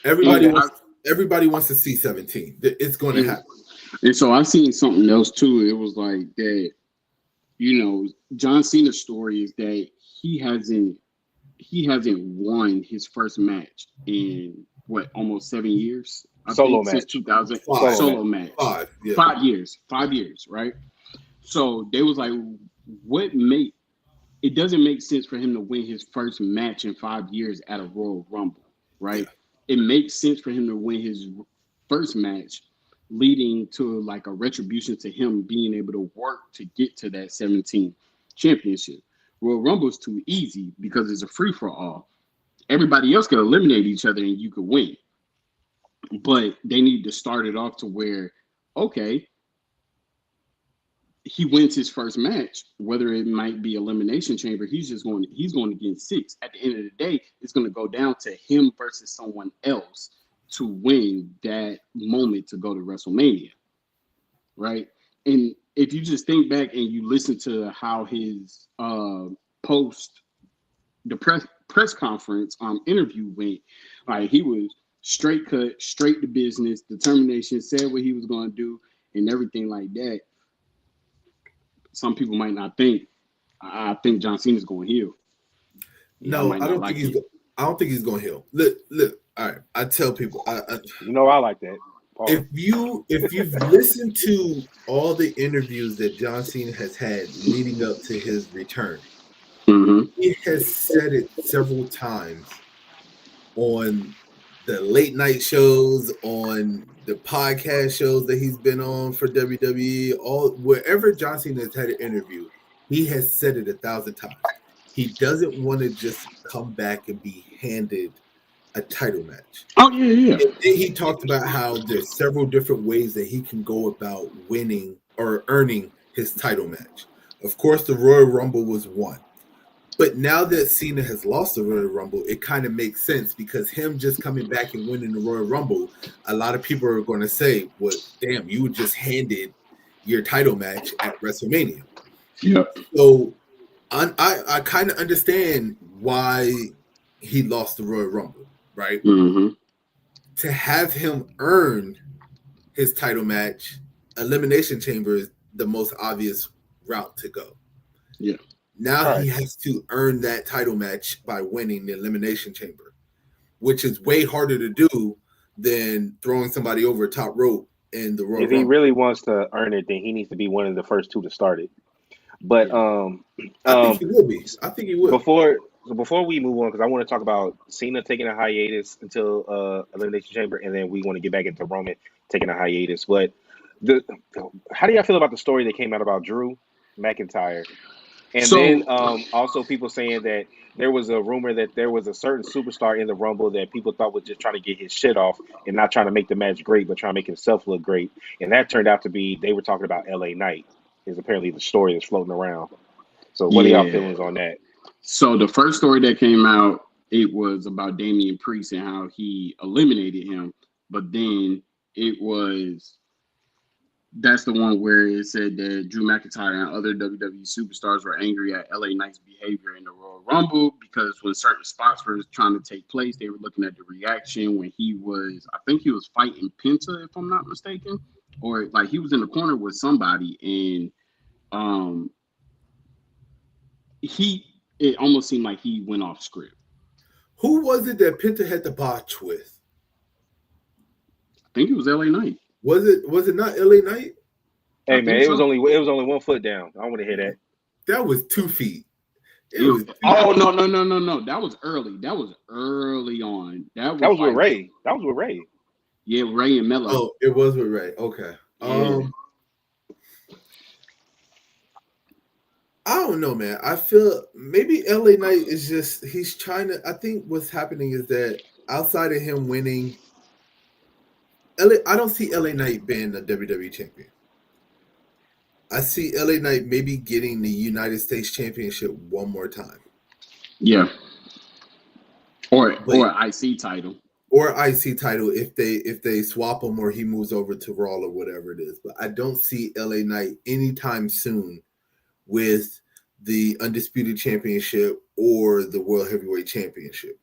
Everybody wants to see 17. It's going to happen. And so I've seen something else too. It was like that, John Cena's story is that he hasn't won his first match in almost 7 years. Since 2000. Solo match. 5 years. 5 years, right? So they was like, it doesn't make sense for him to win his first match in 5 years at a Royal Rumble, right? Yeah. It makes sense for him to win his first match, leading to like a retribution to him being able to work to get to that 17 championship. Royal Rumble is too easy because it's a free for all. Everybody else can eliminate each other and you could win. But they need to start it off to where, okay, he wins his first match, whether it might be Elimination Chamber, he's going to get 6. At the end of the day, it's going to go down to him versus someone else to win that moment to go to WrestleMania, right? And if you just think back and you listen to how his press conference interview went, like he was straight cut, straight to business, determination, said what he was going to do and everything like that. Some people might not think. I think John Cena's going to heal. No, I don't think he's going to heal. Look. All right, I tell people, I like that. Paul. If you've listened to all the interviews that John Cena has had leading up to his return, he has said it several times on the late night shows, on the podcast shows that he's been on for WWE, wherever John Cena has had an interview, he has said it 1,000 times. He doesn't want to just come back and be handed a title match. Oh, yeah. And he talked about how there's several different ways that he can go about winning or earning his title match. Of course, the Royal Rumble was one. But now that Cena has lost the Royal Rumble, it kind of makes sense because him just coming back and winning the Royal Rumble, a lot of people are going to say, "Well, damn, you just handed your title match at WrestleMania." Yeah. So I kind of understand why he lost the Royal Rumble, right? Mm-hmm. To have him earn his title match, Elimination Chamber is the most obvious route to go. Yeah. Now Right. he has to earn that title match by winning the Elimination Chamber, which is way harder to do than throwing somebody over a top rope in the Royal If he Rumble. really wants to earn it, then he needs to be one of the first two to start it. But Yeah. I think he will be. I think he will. before we move on, because I want to talk about Cena taking a hiatus until Elimination Chamber, and then we want to get back into Roman taking a hiatus. But the how do y'all feel about the story that came out about Drew McIntyre? And then So also people saying that there was a rumor that there was a certain superstar in the Rumble that people thought was just trying to get his shit off and not trying to make the match great, but trying to make himself look great. And that turned out to be they were talking about LA Knight is apparently the story that's floating around. So what are y'all yeah. feelings on that? So the first story that came out, it was about Damian Priest and how he eliminated him. But then it was that's the one where it said that Drew McIntyre and other WWE superstars were angry at LA Knight's behavior in the Royal Rumble because when certain spots were trying to take place, they were looking at the reaction when he was, I think he was fighting Penta, if I'm not mistaken, or like he was in the corner with somebody, and um, it almost seemed like he went off script. Who was it that Penta had the botch with? I think it was LA Knight. Was it not LA Knight? Hey I man, think it was so. only 1 foot down. I want to hear that. That was 2 feet. It was, oh no. That was early. That was early on. That That was was with like, Ray. That was with Ray. yeah, Ray and Mello. Oh, it was with Ray. Okay. Yeah. I don't know, man. I feel maybe LA Knight is just he's trying to. I think what's happening is that outside of him winning, I don't see LA Knight being a WWE champion. I see LA Knight maybe getting the United States Championship one more time. Yeah. Or But- IC title. Or IC title if they swap him or he moves over to Raw or whatever it is. But I don't see LA Knight anytime soon with the Undisputed Championship or the World Heavyweight Championship.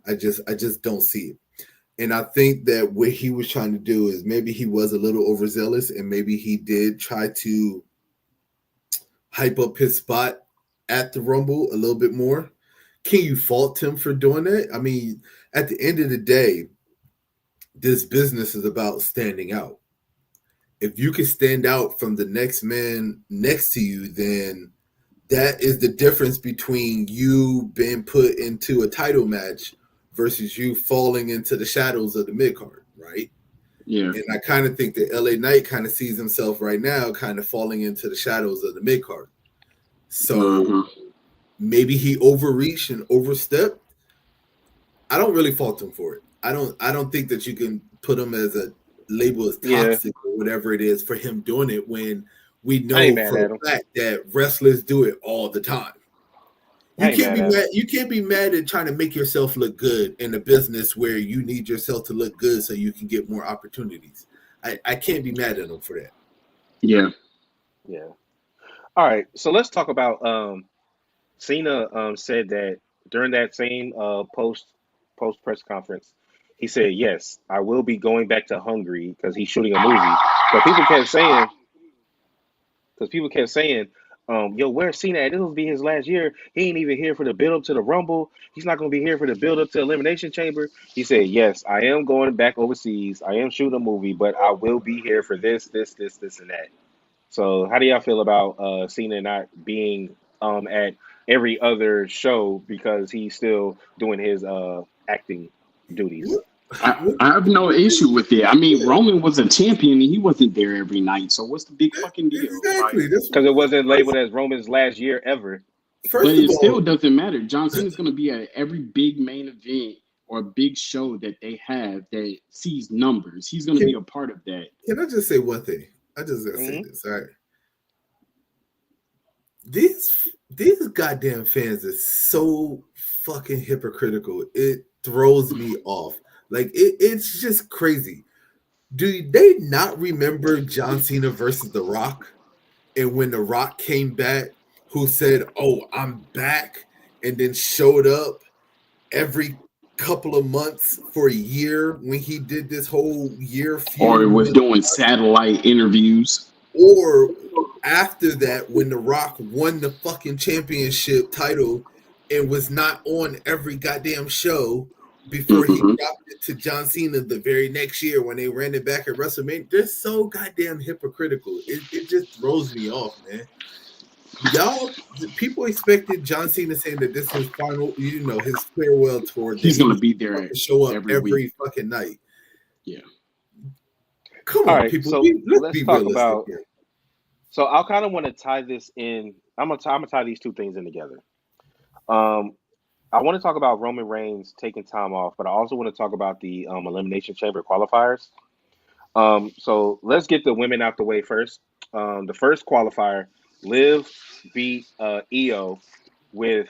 I just don't see it. And I think that what he was trying to do is maybe he was a little overzealous and maybe he did try to hype up his spot at the Rumble a little bit more. Can you fault him for doing that? I mean, at the end of the day, this business is about standing out. If you can stand out from the next man next to you, then that is the difference between you being put into a title match versus you falling into the shadows of the mid card, right? Yeah. And I kind of think that LA Knight kind of sees himself right now kind of falling into the shadows of the mid card. So maybe he overreached and overstepped. I don't really fault him for it. I don't think that you can put him as a label as toxic or whatever it is for him doing it when we know for a fact that wrestlers do it all the time. You can't be mad. You can't be mad at trying to make yourself look good in a business where you need yourself to look good so you can get more opportunities. I can't be mad at him for that. Yeah. Yeah. All right. So let's talk about Cena said that during that same post press conference, he said, "Yes, I will be going back to Hungary because he's shooting a movie." But people kept saying, yo, where's Cena at? This will be his last year. He ain't even here for the build up to the Rumble. He's not going to be here for the build up to Elimination Chamber. He said, yes, I am going back overseas. I am shooting a movie, but I will be here for this, and that. So how do y'all feel about Cena not being at every other show because he's still doing his acting duties? I have no issue with it. I mean, Roman was a champion and he wasn't there every night. So what's the big fucking deal? Exactly. Because it wasn't labeled as Roman's last year ever. But it still doesn't matter. John Cena's going to be at every big main event or big show that they have that sees numbers. He's going to be a part of that. Can I just say one thing? I just got to say this. All right. These these goddamn fans are so fucking hypocritical. It throws me off. Like it's just crazy. Do they not remember John Cena versus The Rock? And when The Rock came back, who said, "Oh, I'm back," and then showed up every couple of months for a year when he did this whole year Or it feud was with, doing satellite interviews. or after that when The Rock won the fucking championship title and was not on every goddamn show before he Mm-hmm. dropped it to John Cena the very next year when they ran it back at WrestleMania. They're so goddamn hypocritical. It just throws me off, man. Y'all, people expected John Cena saying that this is his final, his farewell tour, that He's he gonna was be going there to show up every week. every fucking night. Yeah. Come All on, right, people. so Let's let's be talk realistic about. here. So I kind of want to tie this in. I'm gonna tie these two things in together. Um, I want to talk about Roman Reigns taking time off, but I also want to talk about the Elimination Chamber qualifiers. So let's get the women out the way first. The first qualifier, Liv beat Io with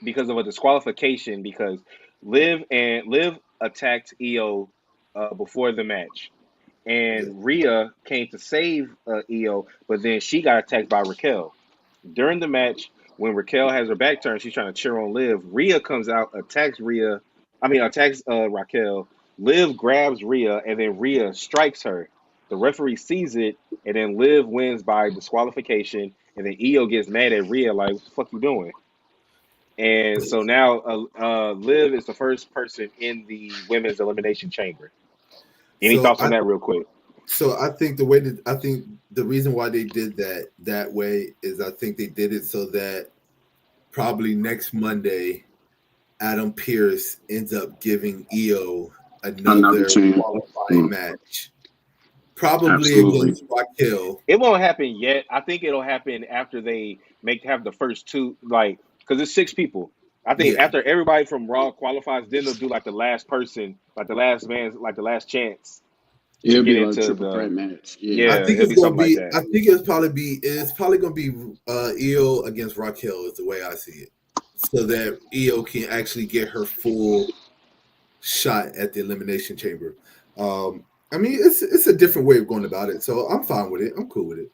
because of a disqualification because Liv attacked Io before the match, Yeah. and Rhea came to save Io, but then she got attacked by Raquel. During the match, when Raquel has her back turned, she's trying to cheer on Liv. Rhea comes out, attacks Raquel. Liv grabs Rhea, and then Rhea strikes her. The referee sees it, and then Liv wins by disqualification. And then Io gets mad at Rhea, like, "What the fuck you doing?" And so now Liv is the first person in the women's elimination chamber. Any So thoughts on that, real quick? I think the reason why they did that way is I think they did it so that probably next Monday Adam Pearce ends up giving Io Another another chance. qualifying match, probably Absolutely. against Raquel. It won't happen yet. I think it'll happen after they have the first two, like, because it's six people. I think Yeah. after everybody from Raw qualifies, then they'll do like the last person, like the last man, like the last chance to It'll get be like a into triple the. threat match. Yeah. I Yeah, think it'll it's be gonna something like be. that. I think it's probably gonna be Io against Raquel is the way I see it, so that Io can actually get her full shot at the elimination chamber. I mean, it's a different way of going about it, so I'm fine with it. I'm cool with it.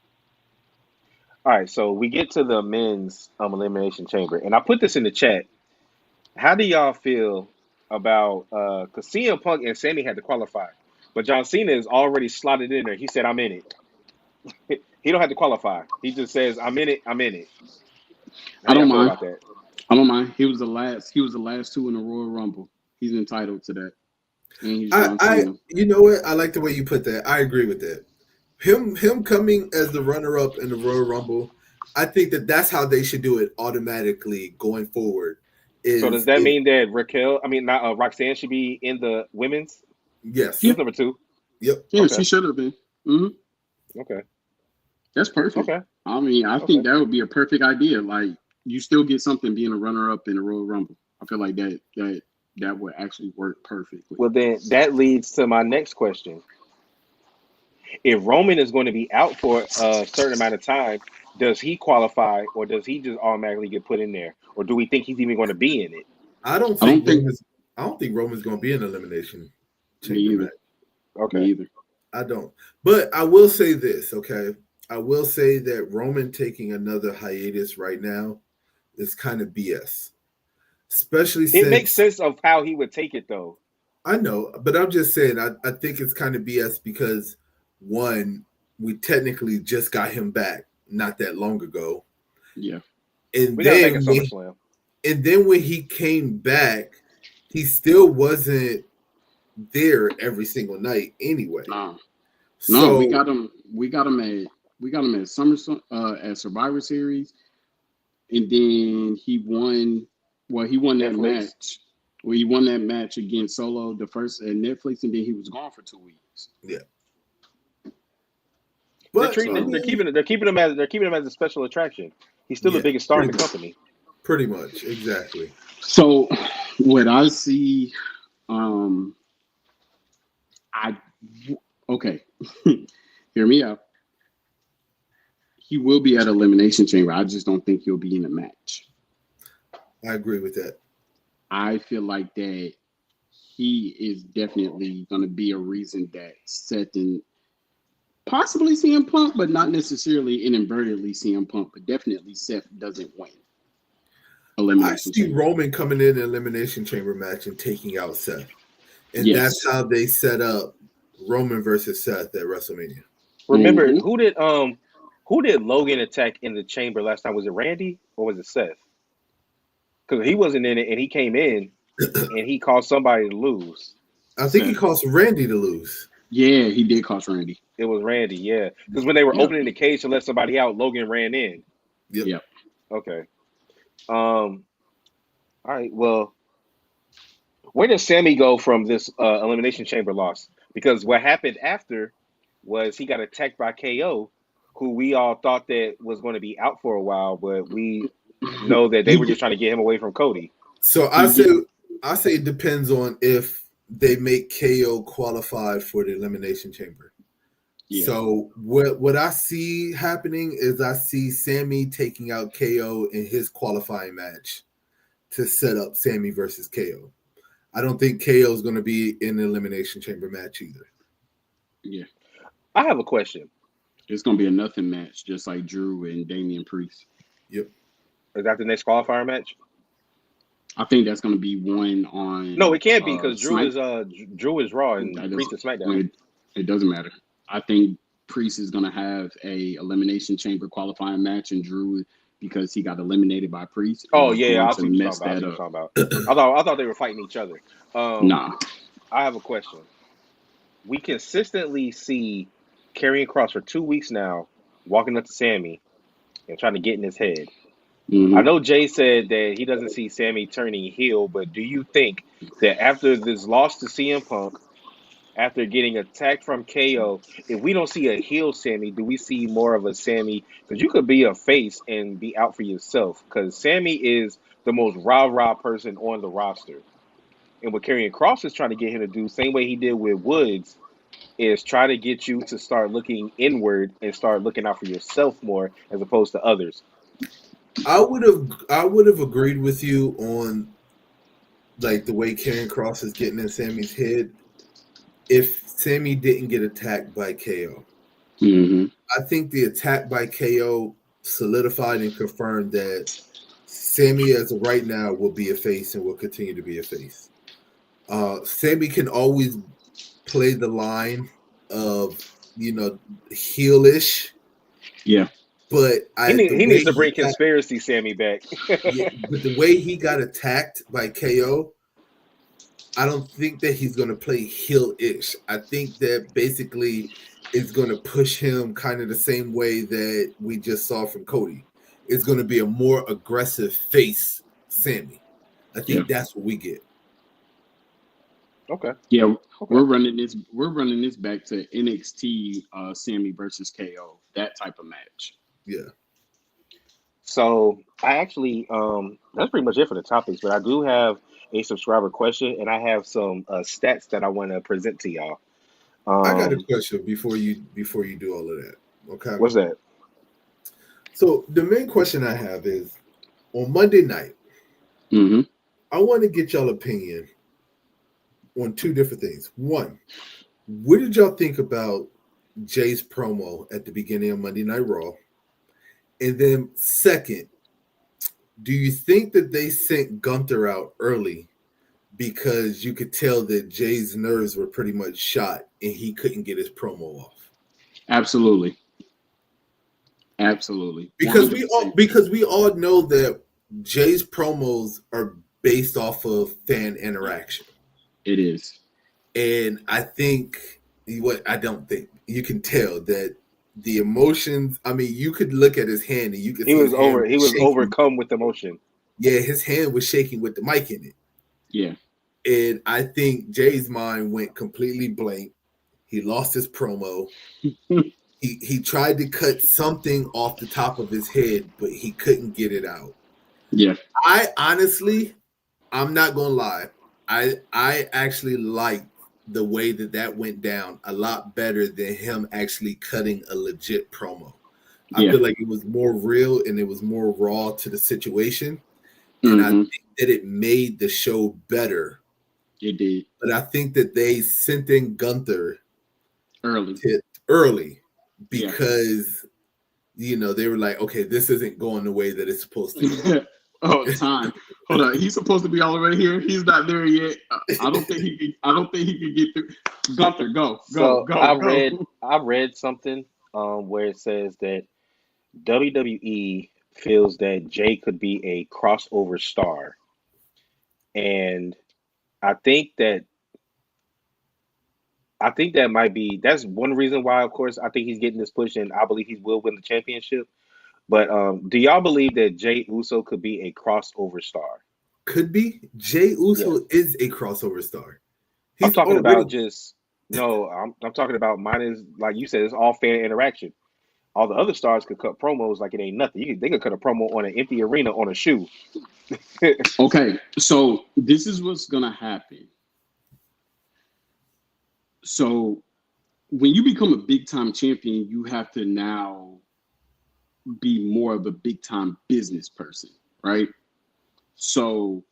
All right, so we get to the men's elimination chamber, and I put this in the chat. How do y'all feel about because CM Punk and Sammy had to qualify, but John Cena is already slotted in there. He said, "I'm in it." He don't have to qualify. He just says, "I'm in it. I'm in it." How I y'all don't feel mind. about that? I don't mind. He was the last. He was the last two in the Royal Rumble. He's entitled to that. And he's John Cena. You know what? I like the way you put that. I agree with that. Him coming as the runner up in the Royal Rumble. I think that's how they should do it automatically going forward. So does Is that if mean that not Roxanne, should be in the women's? Yeah. yes, That's number two. yep. Yeah, Okay. she should have been. Hmm. Okay. That's perfect. Okay. I mean, I Okay. think that would be a perfect idea. Like, you still get something being a runner up in the Royal Rumble. I feel like that would actually work perfectly. Well, then that leads to my next question. If Roman is going to be out for a certain amount of time, does he qualify or does he just automatically get put in there? Or do we think he's even going to be in it? I don't I don't think think Roman's. I don't think Roman's going to be an elimination me chamber either. match. Me Okay. either. I don't. But I will say this. Okay, I will say that Roman taking another hiatus right now is kind of BS, especially It makes since sense of how he would take it, though. I know, but I'm just saying, I think it's kind of BS because one, we technically just got him back not that long ago. Yeah. And We got him back at then SummerSlam. when he came back, he still wasn't there every single night anyway. No. So We got him. We got him at at Survivor Series, and then he won. Well, he won that Netflix. match. Well, he won that match against Solo the first at Netflix, and then he was gone for 2 weeks. yeah. They're But treating I it, they're mean, keeping him as a special attraction. He's still the yeah, biggest star in pretty the much. company. Pretty much, exactly. So, what I see, I okay. Hear me out. He will be at Elimination Chamber. I just don't think he'll be in a match. I agree with that. I feel like that he is definitely going to be a reason that Seth and possibly CM Punk, but not necessarily inadvertently CM Punk, but definitely Seth doesn't win. I Elimination see Chamber. Roman coming in an Elimination Chamber match and taking out Seth. And Yes. that's how they set up Roman versus Seth at WrestleMania. Remember Mhm. who did Logan attack in the chamber last time? Was it Randy or was it Seth? Because he wasn't in it and he came in and he caused somebody to lose. I think he Seth. caused Randy to lose. Yeah, he did cost Randy. It was Randy, yeah. Because when they were Yep. opening the cage to let somebody out, Logan ran in. Yep. Yep. Okay. All right. Well, where does Sammy go from this Elimination Chamber loss? Because what happened after was he got attacked by KO, who we all thought that was going to be out for a while, but we know that they were just trying to get him away from Cody. So I say it depends on if they make KO qualify for the Elimination Chamber. Yeah. So what I see happening is I see Sammy taking out KO in his qualifying match to set up Sammy versus KO. I don't think KO is going to be in the Elimination Chamber match either. Yeah. I have a question. It's going to be a nothing match, just like Drew and Damian Priest. Yep. Is that the next qualifier match? I think that's going to be one on. No, it can't be because Drew Smack- is Raw and That Priest is doesn't- SmackDown. It doesn't matter. I think Priest is going to have a Elimination Chamber qualifying match, and Drew, because he got eliminated by Priest. Oh is yeah, going I to see what you're mess talking that about. up. I thought they were fighting each other. Nah. I have a question. We consistently see Karrion Kross for 2 weeks now walking up to Sammy and trying to get in his head. Mhm. I know Jay said that he doesn't see Sammy turning heel, but do you think that after this loss to CM Punk, after getting attacked from KO, if we don't see a heel Sammy, do we see more of a Sammy? Because you could be a face and be out for yourself. Because Sammy is the most rah-rah person on the roster. And what Karrion Kross is trying to get him to do, same way he did with Woods, is try to get you to start looking inward and start looking out for yourself more as opposed to others. I would have agreed with you on like the way Karrion Kross is getting in Sammy's head if Sammy didn't get attacked by KO. Mm-hmm. I think the attack by KO solidified and confirmed that Sammy, as of right now, will be a face and will continue to be a face. Sammy can always play the line of, heelish. Yeah. But he needs to bring conspiracy Sammy back. Yeah, but the way he got attacked by KO, I don't think that he's going to play heel-ish. I think that basically is going to push him kind of the same way that we just saw from Cody. It's going to be a more aggressive face Sammy. I think that's what we get. Okay. Yeah, okay. We're running this back to NXT Sammy versus KO, that type of match. Yeah. So I actually that's pretty much it for the topics, but I do have a subscriber question and I have some stats that I want to present to y'all. I got a question before you do all of that. Okay. What's that? So the main question I have is on Monday night, I want to get y'all opinion on two different things. One, what did y'all think about Jay's promo at the beginning of Monday Night Raw? And then second, do you think that they sent Gunther out early because you could tell that Jay's nerves were pretty much shot and he couldn't get his promo off? Absolutely. Because we all know that Jay's promos are based off of fan interaction. It is. And I think I don't think you can tell that the emotions. I mean, you could look at his hand and you could see he was overcome with emotion. Yeah, his hand was shaking with the mic in it. Yeah. And I think Jay's mind went completely blank. He lost his promo. He tried to cut something off the top of his head, but he couldn't get it out. Yeah. I honestly, I'm not gonna lie. I actually liked the way that went down a lot better than him actually cutting a legit promo. I feel like it was more real and it was more raw to the situation. And I think that it made the show better. It did. But I think that they sent in Gunther early because, they were like, okay, this isn't going the way that it's supposed to. Time. Hold on. He's supposed to be all the way here. He's not there yet. I don't think he can get through. Gunther, go. I read something where it says that WWE feels that Jay could be a crossover star. And I think that that's one reason why, of course, I think he's getting this push, and I believe he will win the championship. But do y'all believe that Jay Uso could be a crossover star? Could be. Jay Uso is a crossover star. I'm talking about I'm talking about mine is, like you said, it's all fan interaction. All the other stars could cut promos like it ain't nothing. They could cut a promo on an empty arena on a shoe. Okay, so this is what's gonna happen. So when you become a big time champion, you have to now be more of a big time business person, right? So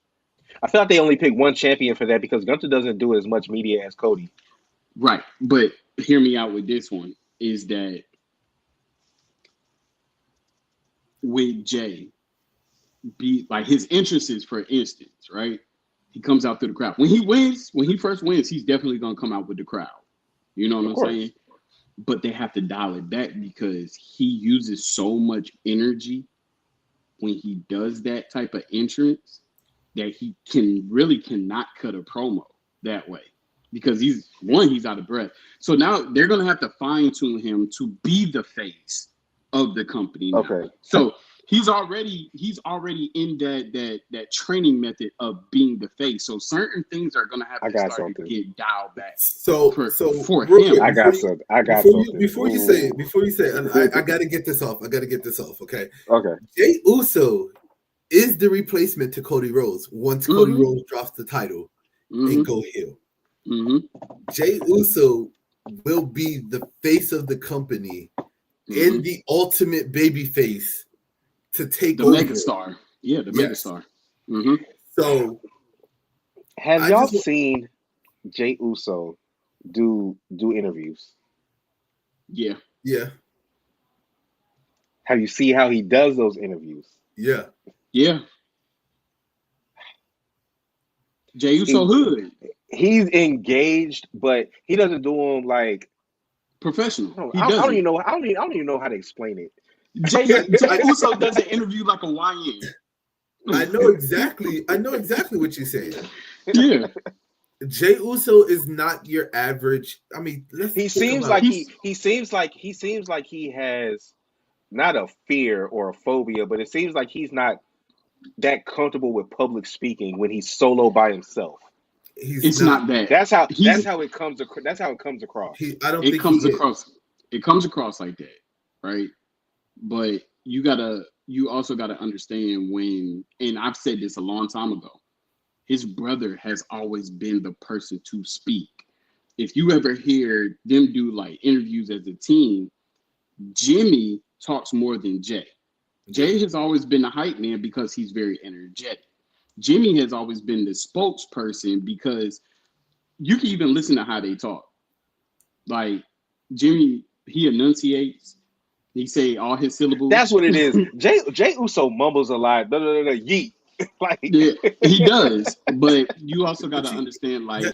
I feel like they only pick one champion for that because Gunther doesn't do as much media as Cody. Right, but hear me out with this one, is that with Jay, be like his interest is, for instance, right? He comes out through the crowd. When he first wins, he's definitely gonna come out with the crowd. You know what I'm saying? But they have to dial it back because he uses so much energy when he does that type of entrance that he cannot cut a promo that way because he's out of breath. So now they're gonna have to fine tune him to be the face of the company now. Okay. So he's already in that training method of being the face. So certain things are gonna have to start to get dialed back. So for him, I got something. Before you say, and I gotta get this off. Okay. Okay. Jay Uso is the replacement to Cody Rhodes once Cody Rhodes drops the title and go heel. Jay Uso will be the face of the company and the ultimate baby face to take over. Megastar. Yeah, the megastar. So have y'all seen Jay Uso do interviews? Yeah. Have you seen how he does those interviews? Yeah. Jay Uso hood. He's engaged, but he doesn't do them like professional. I don't even know how to explain it. Jay Uso does an interview like a YN. I know exactly what you're saying. Yeah. Jay Uso is not your average. I mean, he seems like he has not a fear or a phobia, but it seems like he's not that comfortable with public speaking when he's solo by himself. It's not that. That's how it comes across. That's how it comes across. It comes across like that, right? But you also gotta understand when, and I've said this a long time ago, his brother has always been the person to speak. If you ever hear them do like interviews as a team, Jimmy talks more than Jay. Jay has always been the hype man because he's very energetic. Jimmy has always been the spokesperson because you can even listen to how they talk. Like Jimmy, he enunciates. He say all his syllables. That's what it is. Jay Uso mumbles a lot. Yeet. Like yeah, he does. But you also got to understand, like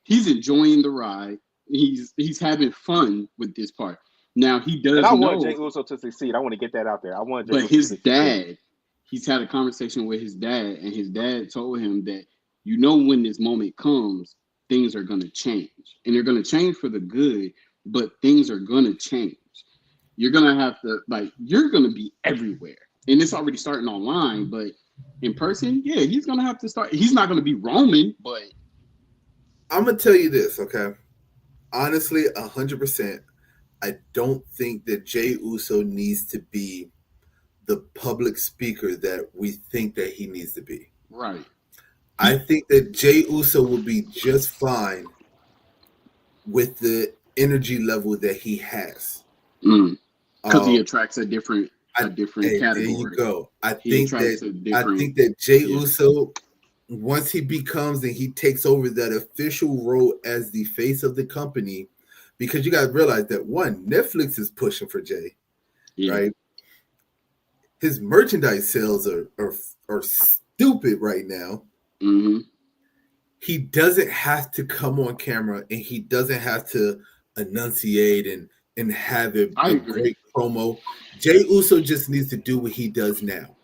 he's enjoying the ride. He's having fun with this part. Now he does. And I want Jay Uso to succeed. I want to get that out there. But his dad, he's had a conversation with his dad, and his dad told him that when this moment comes, things are going to change, and they're going to change for the good. But things are going to change. You're going to have to you're going to be everywhere, and it's already starting online. But in person, yeah, he's going to have to start. He's not going to be Roman, but I'm going to tell you this, okay? Honestly, 100%. I don't think that Jay Uso needs to be the public speaker that we think that he needs to be. Right. I think that Jay Uso will be just fine with the energy level that he has. Because he attracts a different Hey, category. there you go. I He think attracts a different. that Jey Uso, once he becomes and he takes over that official role as the face of the company, because you got to realize that one, Netflix is pushing for Jay, right? His merchandise sales are stupid right now. Mm-hmm. He doesn't have to come on camera and he doesn't have to enunciate and have a great promo. Jey Uso just needs to do what he does now.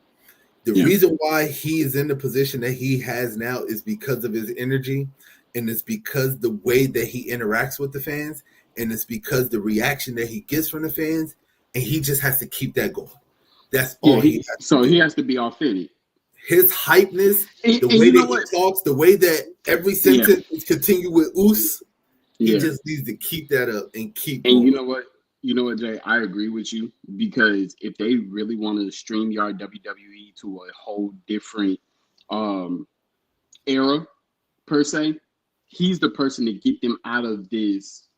The reason why he is in the position that he has now is because of his energy, and it's because the way that he interacts with the fans, and it's because the reaction that he gets from the fans, and he just has to keep that going. That's all he has to do. He has to be authentic. His hypeness, the way that he talks, the way that every sentence is continue with "oos," he just needs to keep that up and keep going. And you know what, Jay? I agree with you, because if they really wanted to StreamYard WWE to a whole different era per se, he's the person to get them out of this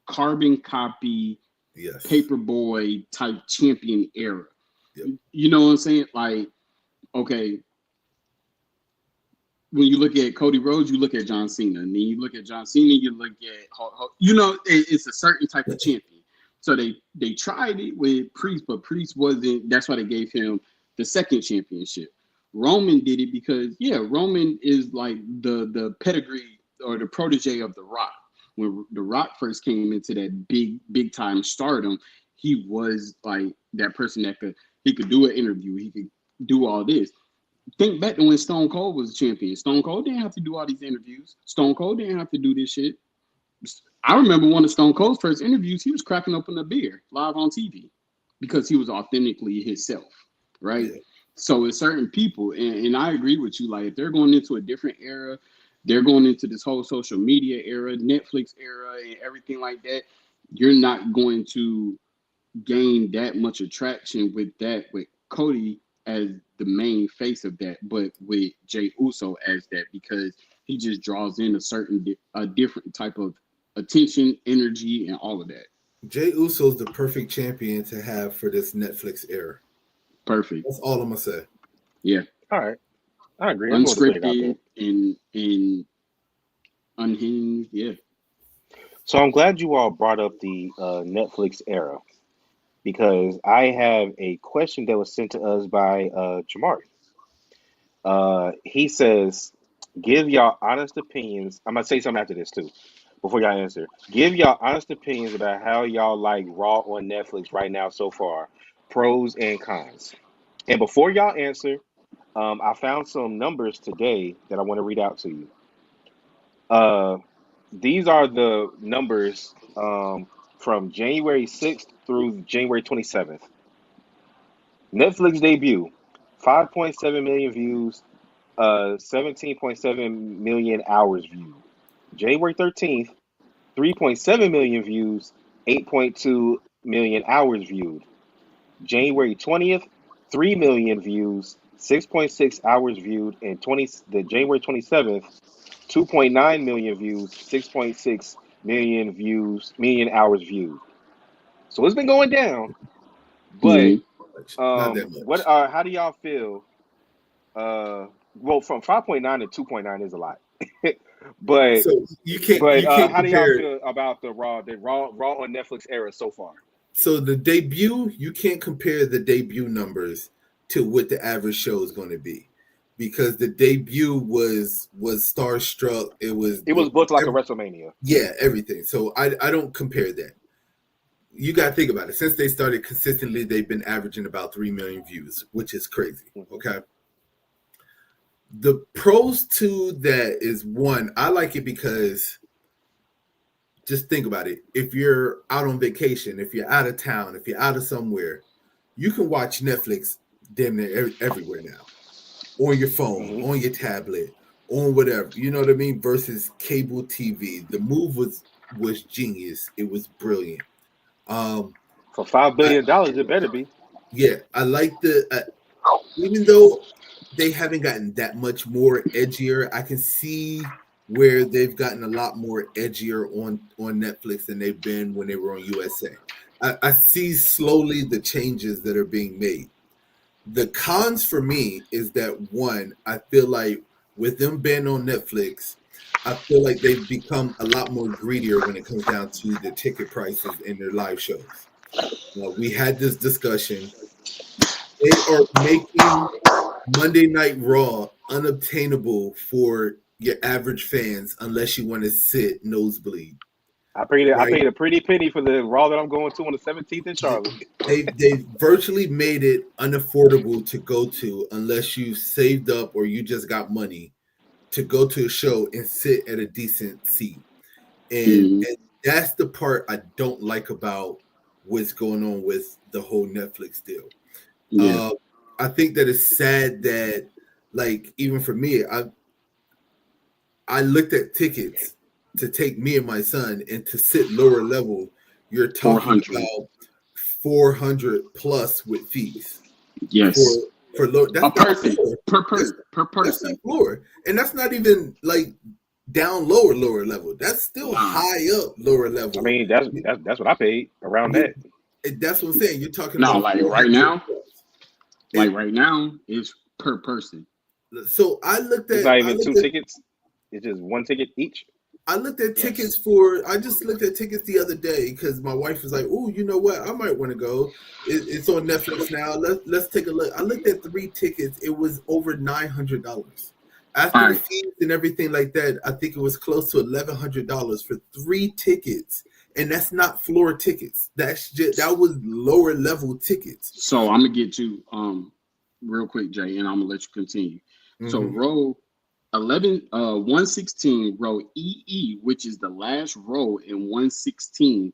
carbon copy, paperboy type champion era. You know what I'm saying? Like, okay, when you look at Cody Rhodes, you look at John Cena, and then you look at John Cena, you look at it's a certain type of champion. So they tried it with Priest, but Priest wasn't. That's why they gave him the second championship. Roman did it because Roman is like the pedigree or the protege of The Rock. When The Rock first came into that big time stardom, he was like that person that he could do an interview, he could do all this. Think back to when Stone Cold was a champion. Stone Cold didn't have to do all these interviews. Stone Cold didn't have to do this shit. I remember one of Stone Cold's first interviews, he was cracking open a beer live on TV because he was authentically himself, right? Yeah. So with certain people, and I agree with you, like if they're going into a different era, they're going into this whole social media era, Netflix era, and everything like that, you're not going to gain that much attraction with Cody as the main face of that, but with Jey Uso as that, because he just draws in a different type of attention, energy, and all of that. Jey Uso is the perfect champion to have for this Netflix era. Perfect. That's all I'm gonna say. Yeah. All right. I agree. Unscripted and unhinged. Yeah. So I'm glad you all brought up the Netflix era, because I have a question that was sent to us by Jamari. He says, give y'all honest opinions. I'm going to say something after this too, before y'all answer. Give y'all honest opinions about how y'all like Raw on Netflix right now so far, pros and cons. And before y'all answer, I found some numbers today that I want to read out to you. These are the numbers from January 6th through January 27th. Netflix debut, 5.7 million views, 17.7 million hours viewed. January 13th, 3.7 million views, 8.2 million hours viewed. January 20th, 3 million views, 6.6 hours viewed, and the January 27th, 2.9 million views, 6.6 million hours viewed. So it's been going down, but how do y'all feel? Well, from 5.9 to 2.9 is a lot, but so you can't. How do y'all feel about the Raw on Netflix era so far? So the debut, you can't compare the debut numbers to what the average show is going to be, because the debut was starstruck. It was booked like a WrestleMania. Yeah, everything. So I don't compare that. You got to think about it. Since they started consistently, they've been averaging about 3 million views, which is crazy. Okay. The pros to that is, one, I like it because, just think about it. If you're out on vacation, if you're out of town, if you're out of somewhere, you can watch Netflix damn near everywhere now. On your phone, on your tablet, on whatever. You know what I mean? Versus cable TV. The move was genius. It was brilliant. For $5 billion, it better be. Yeah, I like even though they haven't gotten that much more edgier, I can see where they've gotten a lot more edgier on Netflix than they've been when they were on USA. I see slowly the changes that are being made. The cons for me is that one, I feel like with them being on Netflix, I feel like they've become a lot more greedier when it comes down to the ticket prices in their live shows. We had this discussion. They are making Monday Night Raw unobtainable for your average fans unless you want to sit nosebleed, I right? paid a pretty penny for the Raw that I'm going to on the 17th in Charlotte. They virtually made it unaffordable to go to unless you saved up or you just got money to go to a show and sit at a decent seat. Mhm. And that's the part I don't like about what's going on with the whole Netflix deal. Yeah. I think that it's sad that, like, even for me, I looked at tickets to take me and my son and to sit lower level. You're talking 400. about 400 plus with fees for Yes. low. A That's not person floor. per That's not person. floor, and that's not even like down lower level. That's still Nah. high up lower I level. mean, that's what I paid around You, that. that's what I'm saying. You're talking No, about like right 400 now, plus. like right now, it's per person. So It's not even two tickets. It's just one ticket each. I looked at Yes. tickets for. I just looked at tickets the other day because my wife was like, "Oh, you know what? I might want to go. It's on Netflix now. Let's take a look." I looked at 3 tickets. It was over $900 All after the right. fees and everything like that. I think it was close to $1,100 for 3 tickets, and that's not floor tickets. That was lower level tickets. So I'm gonna get you real quick, Jay, and I'm gonna let you continue. So Mm-hmm. row 116, row EE, which is the last row in 116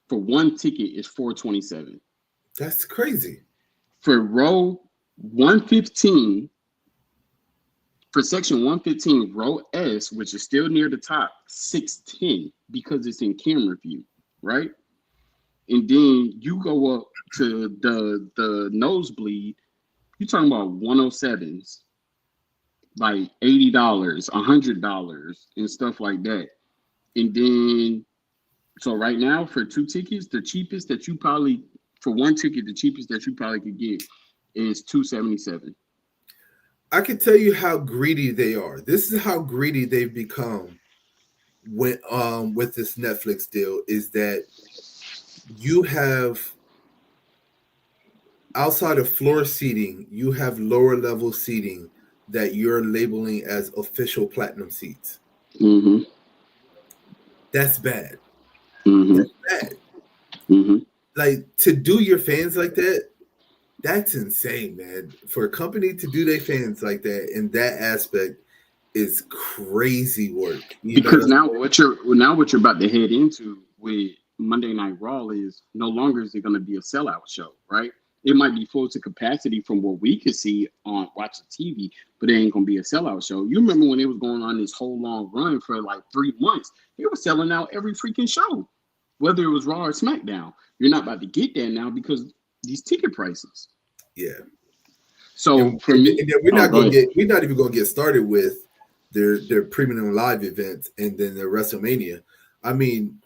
for one ticket is 427. That's crazy. For row 115, for section 115, row S, which is still near the top, 610 because it's in camera view, right? And then you go up to the nosebleed, you're talking about 107s, like $80, $100, and stuff like that. And then, so right now for 2 tickets, the cheapest that you probably, for one ticket, the cheapest that you probably could get is 277. I can tell you how greedy they are. This is how greedy they've become with this Netflix deal is that you have outside of floor seating, you have lower level seating that you're labeling as official platinum seats. Mm-hmm. That's bad. Mm-hmm. That's bad. Mm-hmm. Like to do your fans like that, that's insane, man. For a company to do their fans like that in that aspect is crazy work. You know what Because I'm now what you're about to head into with Monday Night Raw is no longer is it going to be a sellout show, right? It might be full to capacity from what we could see on watching TV, but it ain't gonna be a sellout show. You remember when it was going on this whole long run for like 3 months? They were selling out every freaking show, whether it was Raw or SmackDown. You're not about to get that now because these ticket prices. Yeah. So for And me, then oh, go ahead. we're not even gonna get started with their premium live events and then their WrestleMania. I mean,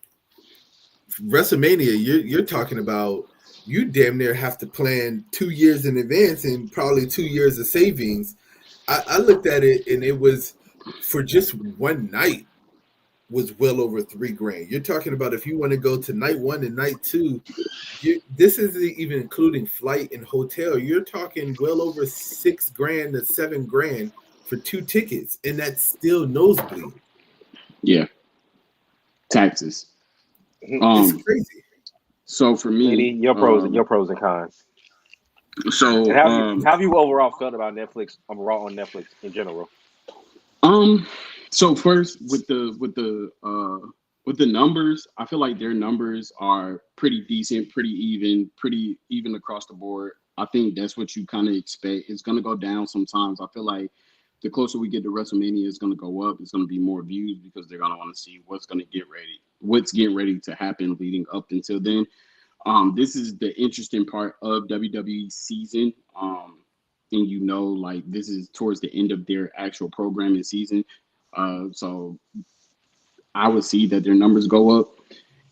WrestleMania, you're talking about you damn near have to plan 2 years in advance and probably 2 years of savings. I looked at it and it was for just one night was well over $3,000. You're talking about if you want to go to night one and night two, this isn't even including flight and hotel. You're talking well over $6,000 to $7,000 for 2 tickets, and that's still nosebleed. Yeah, taxes. It's Um, crazy. so for Lady, me, your pros and cons. And so how have you overall felt about Netflix? Raw on Netflix in general. Um, so first with the numbers, I feel like their numbers are pretty decent, pretty even across the board. I think that's what you kind of expect. It's gonna go down sometimes. I feel like the closer we get to WrestleMania, it's gonna go up. It's gonna be more views because they're gonna want to see what's getting ready to happen leading up until then. This is the interesting part of WWE season. And like this is towards the end of their actual programming season. So I would see that their numbers go up.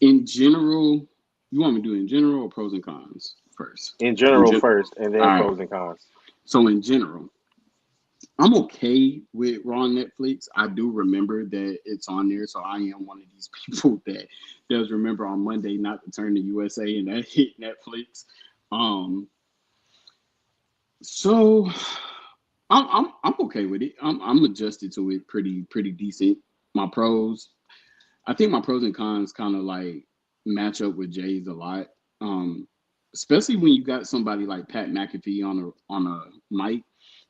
In general, You want me to do it in general or pros and cons first? In In general gen- first, and All then right. pros and cons. So in general, I'm okay with Raw on Netflix. I do remember that it's on there, so I am one of these people that does remember on Monday not to turn to USA and that hit Netflix. Um, so I'm okay with it. I'm adjusted to it pretty decent. My pros, I think my pros and cons kind of like match up with Jay's a lot. Um, Especially when you got somebody like Pat McAfee on a mic,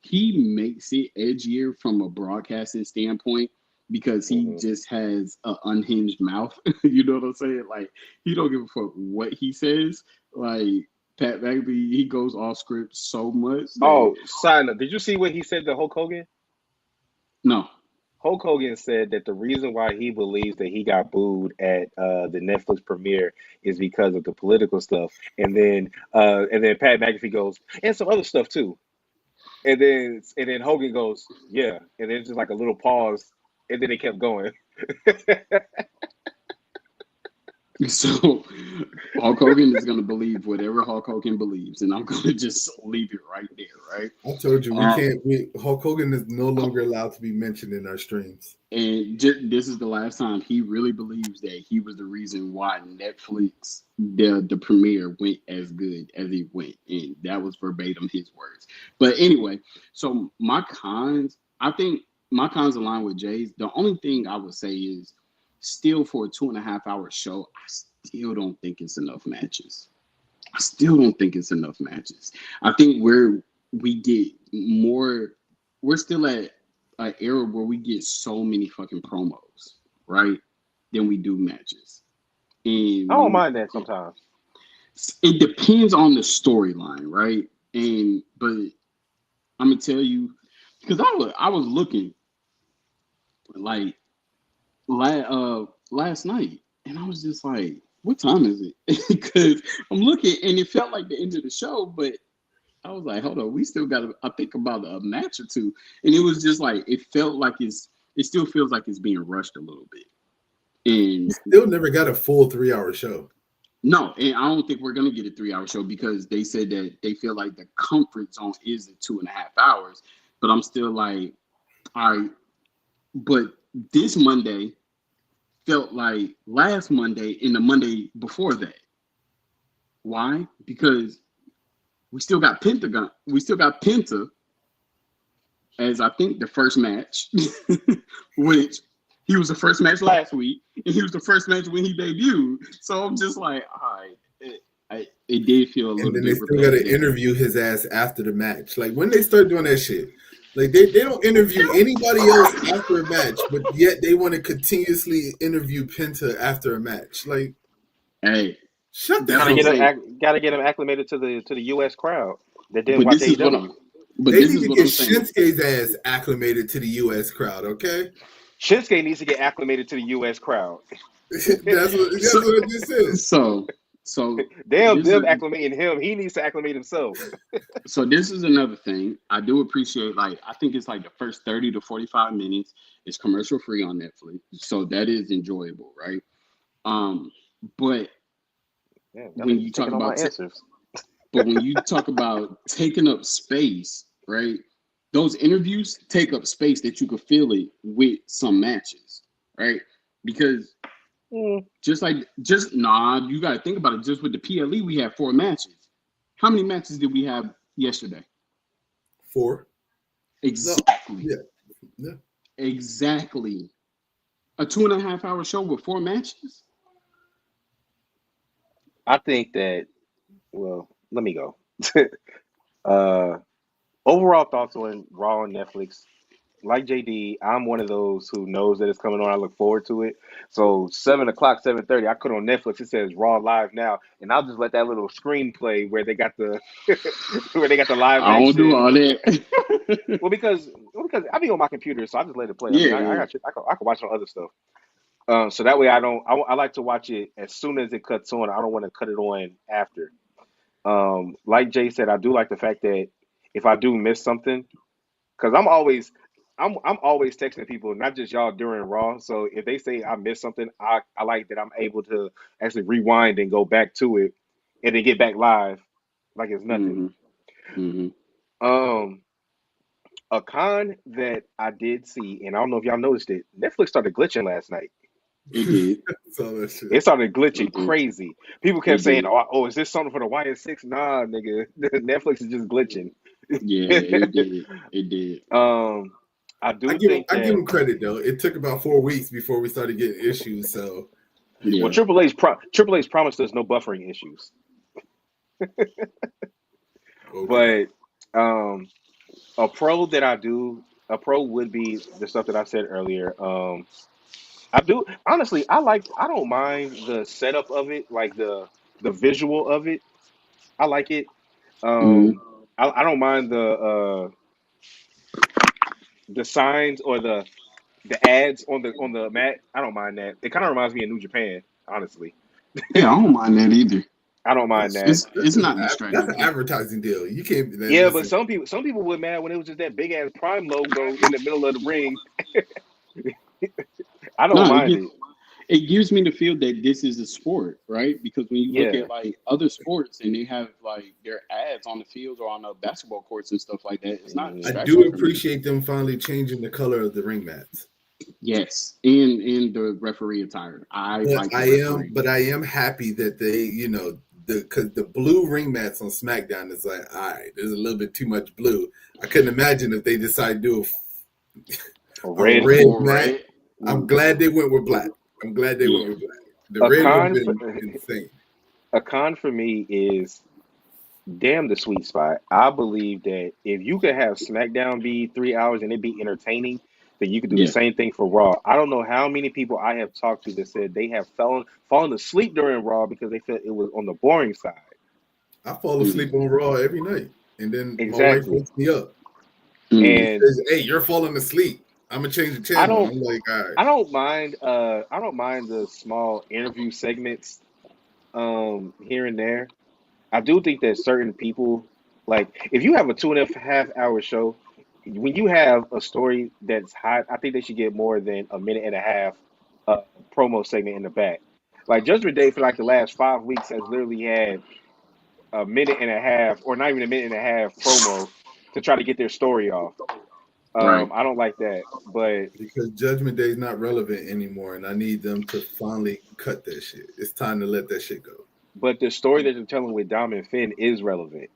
he makes it edgier from a broadcasting standpoint because he Hmm. just has an unhinged mouth. You know what I'm saying? Like he don't give a fuck what he says. Like Pat McAfee, he goes off script so much that Oh, side note, did you see what he said to Hulk Hogan? no. Hulk Hogan said that the reason why he believes that he got booed at the Netflix premiere is because of the political stuff, and then Pat McAfee goes and some other stuff too, and then Hogan goes yeah, and then just like a little pause, and then they kept going. So Hulk Hogan is gonna believe whatever Hulk Hogan believes, and I'm gonna just leave it right there, right? I told you we Uh, can't. Hulk Hogan is no longer allowed to be mentioned in our streams. and this is the last time he really believes that he was the reason why Netflix the premiere went as good as it went, and that was verbatim his words. But anyway, so my cons, I think my cons align with Jay's. The only thing I would say is, still for a 2.5 hour show, I still don't think it's enough matches. I still don't think it's enough matches. I think we get more. We're still at an era where we get so many fucking promos, right? Than we do matches. I And don't when mind that sometimes. it depends on the storyline, right? And but I'm gonna tell you because I was looking like last night, and I was just like, what time is it? Because I'm looking, and it felt like the end of the show, but I was like, hold on, we still got to, I think about a match or two. And it was just like, it felt like it still feels like it's being rushed a little bit. We And still never got a full 3 hour show. no, and I don't think we're going to get a 3 hour show because they said that they feel like the comfort zone is the 2.5 hours. But I'm still like, all right, but this Monday felt like last Monday and the Monday before that. Why? Because we still got Penta as I think the first match, which he was the first match last week, and he was the first match when he debuted. So I'm just like, all right, it did feel a And little then they bit still got to repetitive. interview his ass after the match. Like when they start doing that shit, like they don't interview anybody else after a match, but yet they want to continuously interview Penta after a match. Like, Hey, shut the that's Gotta what I'm hell get up. saying. him, gotta get him acclimated to the U.S. crowd that didn't But watch this is what AEW. I'm. But They this need is to what get I'm saying. Shinsuke's ass acclimated to the U.S. crowd. Okay, Shinsuke needs to get acclimated to the U.S. crowd. So, that's what I just said. so, so Damn, this them is acclimating him. He needs to acclimate himself. this is another thing I do appreciate. Like I think it's like the first 30 to 45 minutes is commercial free on Netflix, so that is enjoyable, right? Um, but Yeah, that when nigga's you talk taking all my about answers. but when you talk about taking up space, right? Those interviews take up space that you could fill it with some matches, right? Because Mm. just nah, you got to think about it. Just with the PLE, we had 4 matches. How many matches did we have yesterday? 4. No, Exactly, yeah, yeah. exactly. A 2.5 hour show with 4 matches. I think that. Well, let me go. uh, Overall thoughts on Raw on Netflix. Like JD, I'm one of those who knows that it's coming on. I look forward to it. So 7 o'clock, 7:30, I put on Netflix. It says Raw live now, and I'll just let that little screen play where they got the where they got the live I don't do action. all that. Well, because I be on my computer, so I just let it play. I mean, Yeah, I yeah. got you. I can watch on other stuff. So that way I don't. I like to watch it as soon as it cuts on. I don't want to cut it on after. Like Jay said, I do like the fact that if I do miss something, because I'm always I'm always texting people, not just y'all during Raw. So if they say I missed something, I like that I'm able to actually rewind and go back to it, and then get back live like it's nothing. Mm-hmm. Mm-hmm. Um, a con that I did see, and I don't know if y'all noticed it. Netflix started glitching last night. It did. So that shit. It started glitching It did. crazy. People It kept saying, did. "Oh, is this something for the YS6?" Nah, nigga, Netflix is just glitching. Yeah, it did. It did. um, I I do give think I give that him credit though. It took about 4 weeks before we started getting issues. So well, Yeah. Triple H's promised us no buffering issues, okay. but um, a pro would be the stuff that I said earlier. I do honestly, I don't mind the setup of it, like the visual of it. I like it. Mm-hmm. Um, I don't mind the signs or the ads on the mat. I don't mind that. It kind of reminds me of New Japan, honestly. Yeah, I don't mind that either. I don't mind that. It's not That's an distracting. advertising deal. You can't Yeah, but listen. some people were mad when it was just that big ass Prime logo in the middle of the ring. I don't No, mind it. it gives me the feel that this is a sport, right? Because when you look Yeah. at like other sports and they have like their ads on the fields or on the basketball courts and stuff like that, it's not I Mhm. do distraction for me. appreciate them finally changing the color of the ring mats. Yes, in the referee attire, I But like the referee. I am happy that they, because the blue ring mats on SmackDown is like, all right, there's a little bit too much blue. I couldn't imagine if they decide to do a Red. red Full mat. red. I'm Ooh, glad they went with black. I'm glad they went yeah. with black. The A red would have con for been insane. a con for me is damn the sweet spot. I believe that if you could have SmackDown be 3 hours and it be entertaining, then you could do the Yeah. same thing for Raw. I don't know how many people I have talked to that said they have fallen asleep during Raw because they felt it was on the boring side. I fall Mm, asleep on Raw every night, and then my wife Exactly. wakes me up mm. and And says, "Hey, you're falling asleep. I'm gonna change the I channel." And don't I'm like, "All right." I don't mind the small interview segments here and there. I do think that certain people, like if you have a 2.5 hour show, when you have a story that's hot, I think they should get more than a minute and a half promo segment in the back. Like Judgment Day for like the last 5 weeks has literally had a minute and a half, or not even a minute and a half promo to try to get their story off. Right. I don't like that, but Because Judgment Day is not relevant anymore, and I need them to finally cut that shit. It's time to let that shit go. the story that they're telling with Dom and Finn is relevant,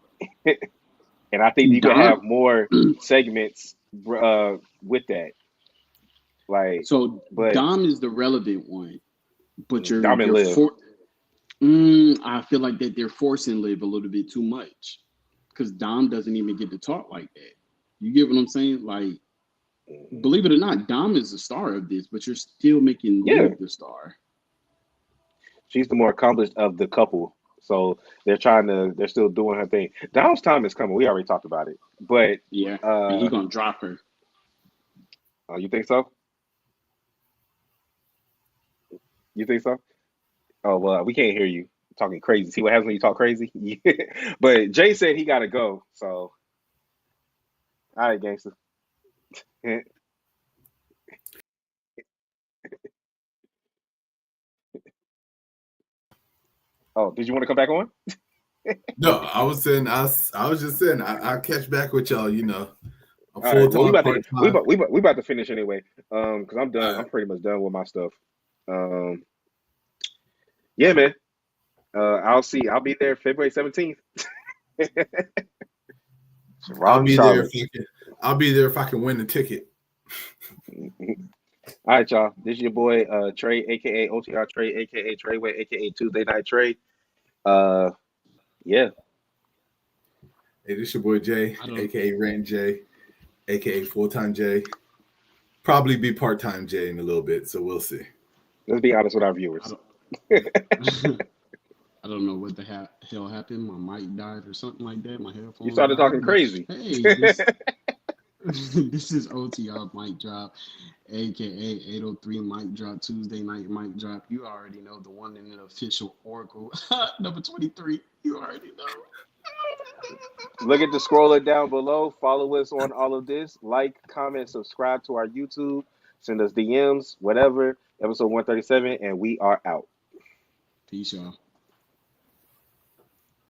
and I think you could Don. have more segments with that. Like, So but Dom is the relevant one, but Dom and you're Liv, for. I feel like that they're forcing Liv a little bit too much because Dom doesn't even get to talk like that. You get what I'm saying? Like, believe it or not, Dom is the star of this, but you're still making yeah, Liv the star. she's the more accomplished of the couple. So they're still doing her thing. Dom's time is coming. We already talked about it, but Yeah, and he uh, gonna drop her. oh, you think so? You think so? Oh well, we can't hear you talking crazy. See what happens when you talk crazy? But Jay said he got to go. So all right, gangster. Oh, did you want to come back on? No, I was just saying, I'll catch back with y'all. I'm All right. full Well, time, part time. we about to finish anyway. Because I'm done. Uh, I'm pretty much done with my stuff. Um, yeah, man. I'll see. I'll be there February 17th. I'll Raw in be there Charlotte. if I'll be there if I can win the ticket. All right, y'all. This is your boy Trey, aka OTR Trey, aka Treyway, aka Tuesday Night Trey. Uh, yeah. Hey, this your boy Jay, I don't. aka Rand J, aka full time Jay. Probably be part time Jay in a little bit, so we'll see. Let's be honest with our I viewers. don't. I don't know what the hell happened. My mic died or something like that. My You headphones started talking died. But crazy. hey, this this is OTR mic drop, aka 803 mic drop, Tuesday night mic drop. You already know the one in the official Oracle number 23. You already know. Look at the scroller down below. Follow us on all of this. Like, comment, subscribe to our YouTube. Send us DMs, whatever. Episode 137, and we are out. Peace, y'all.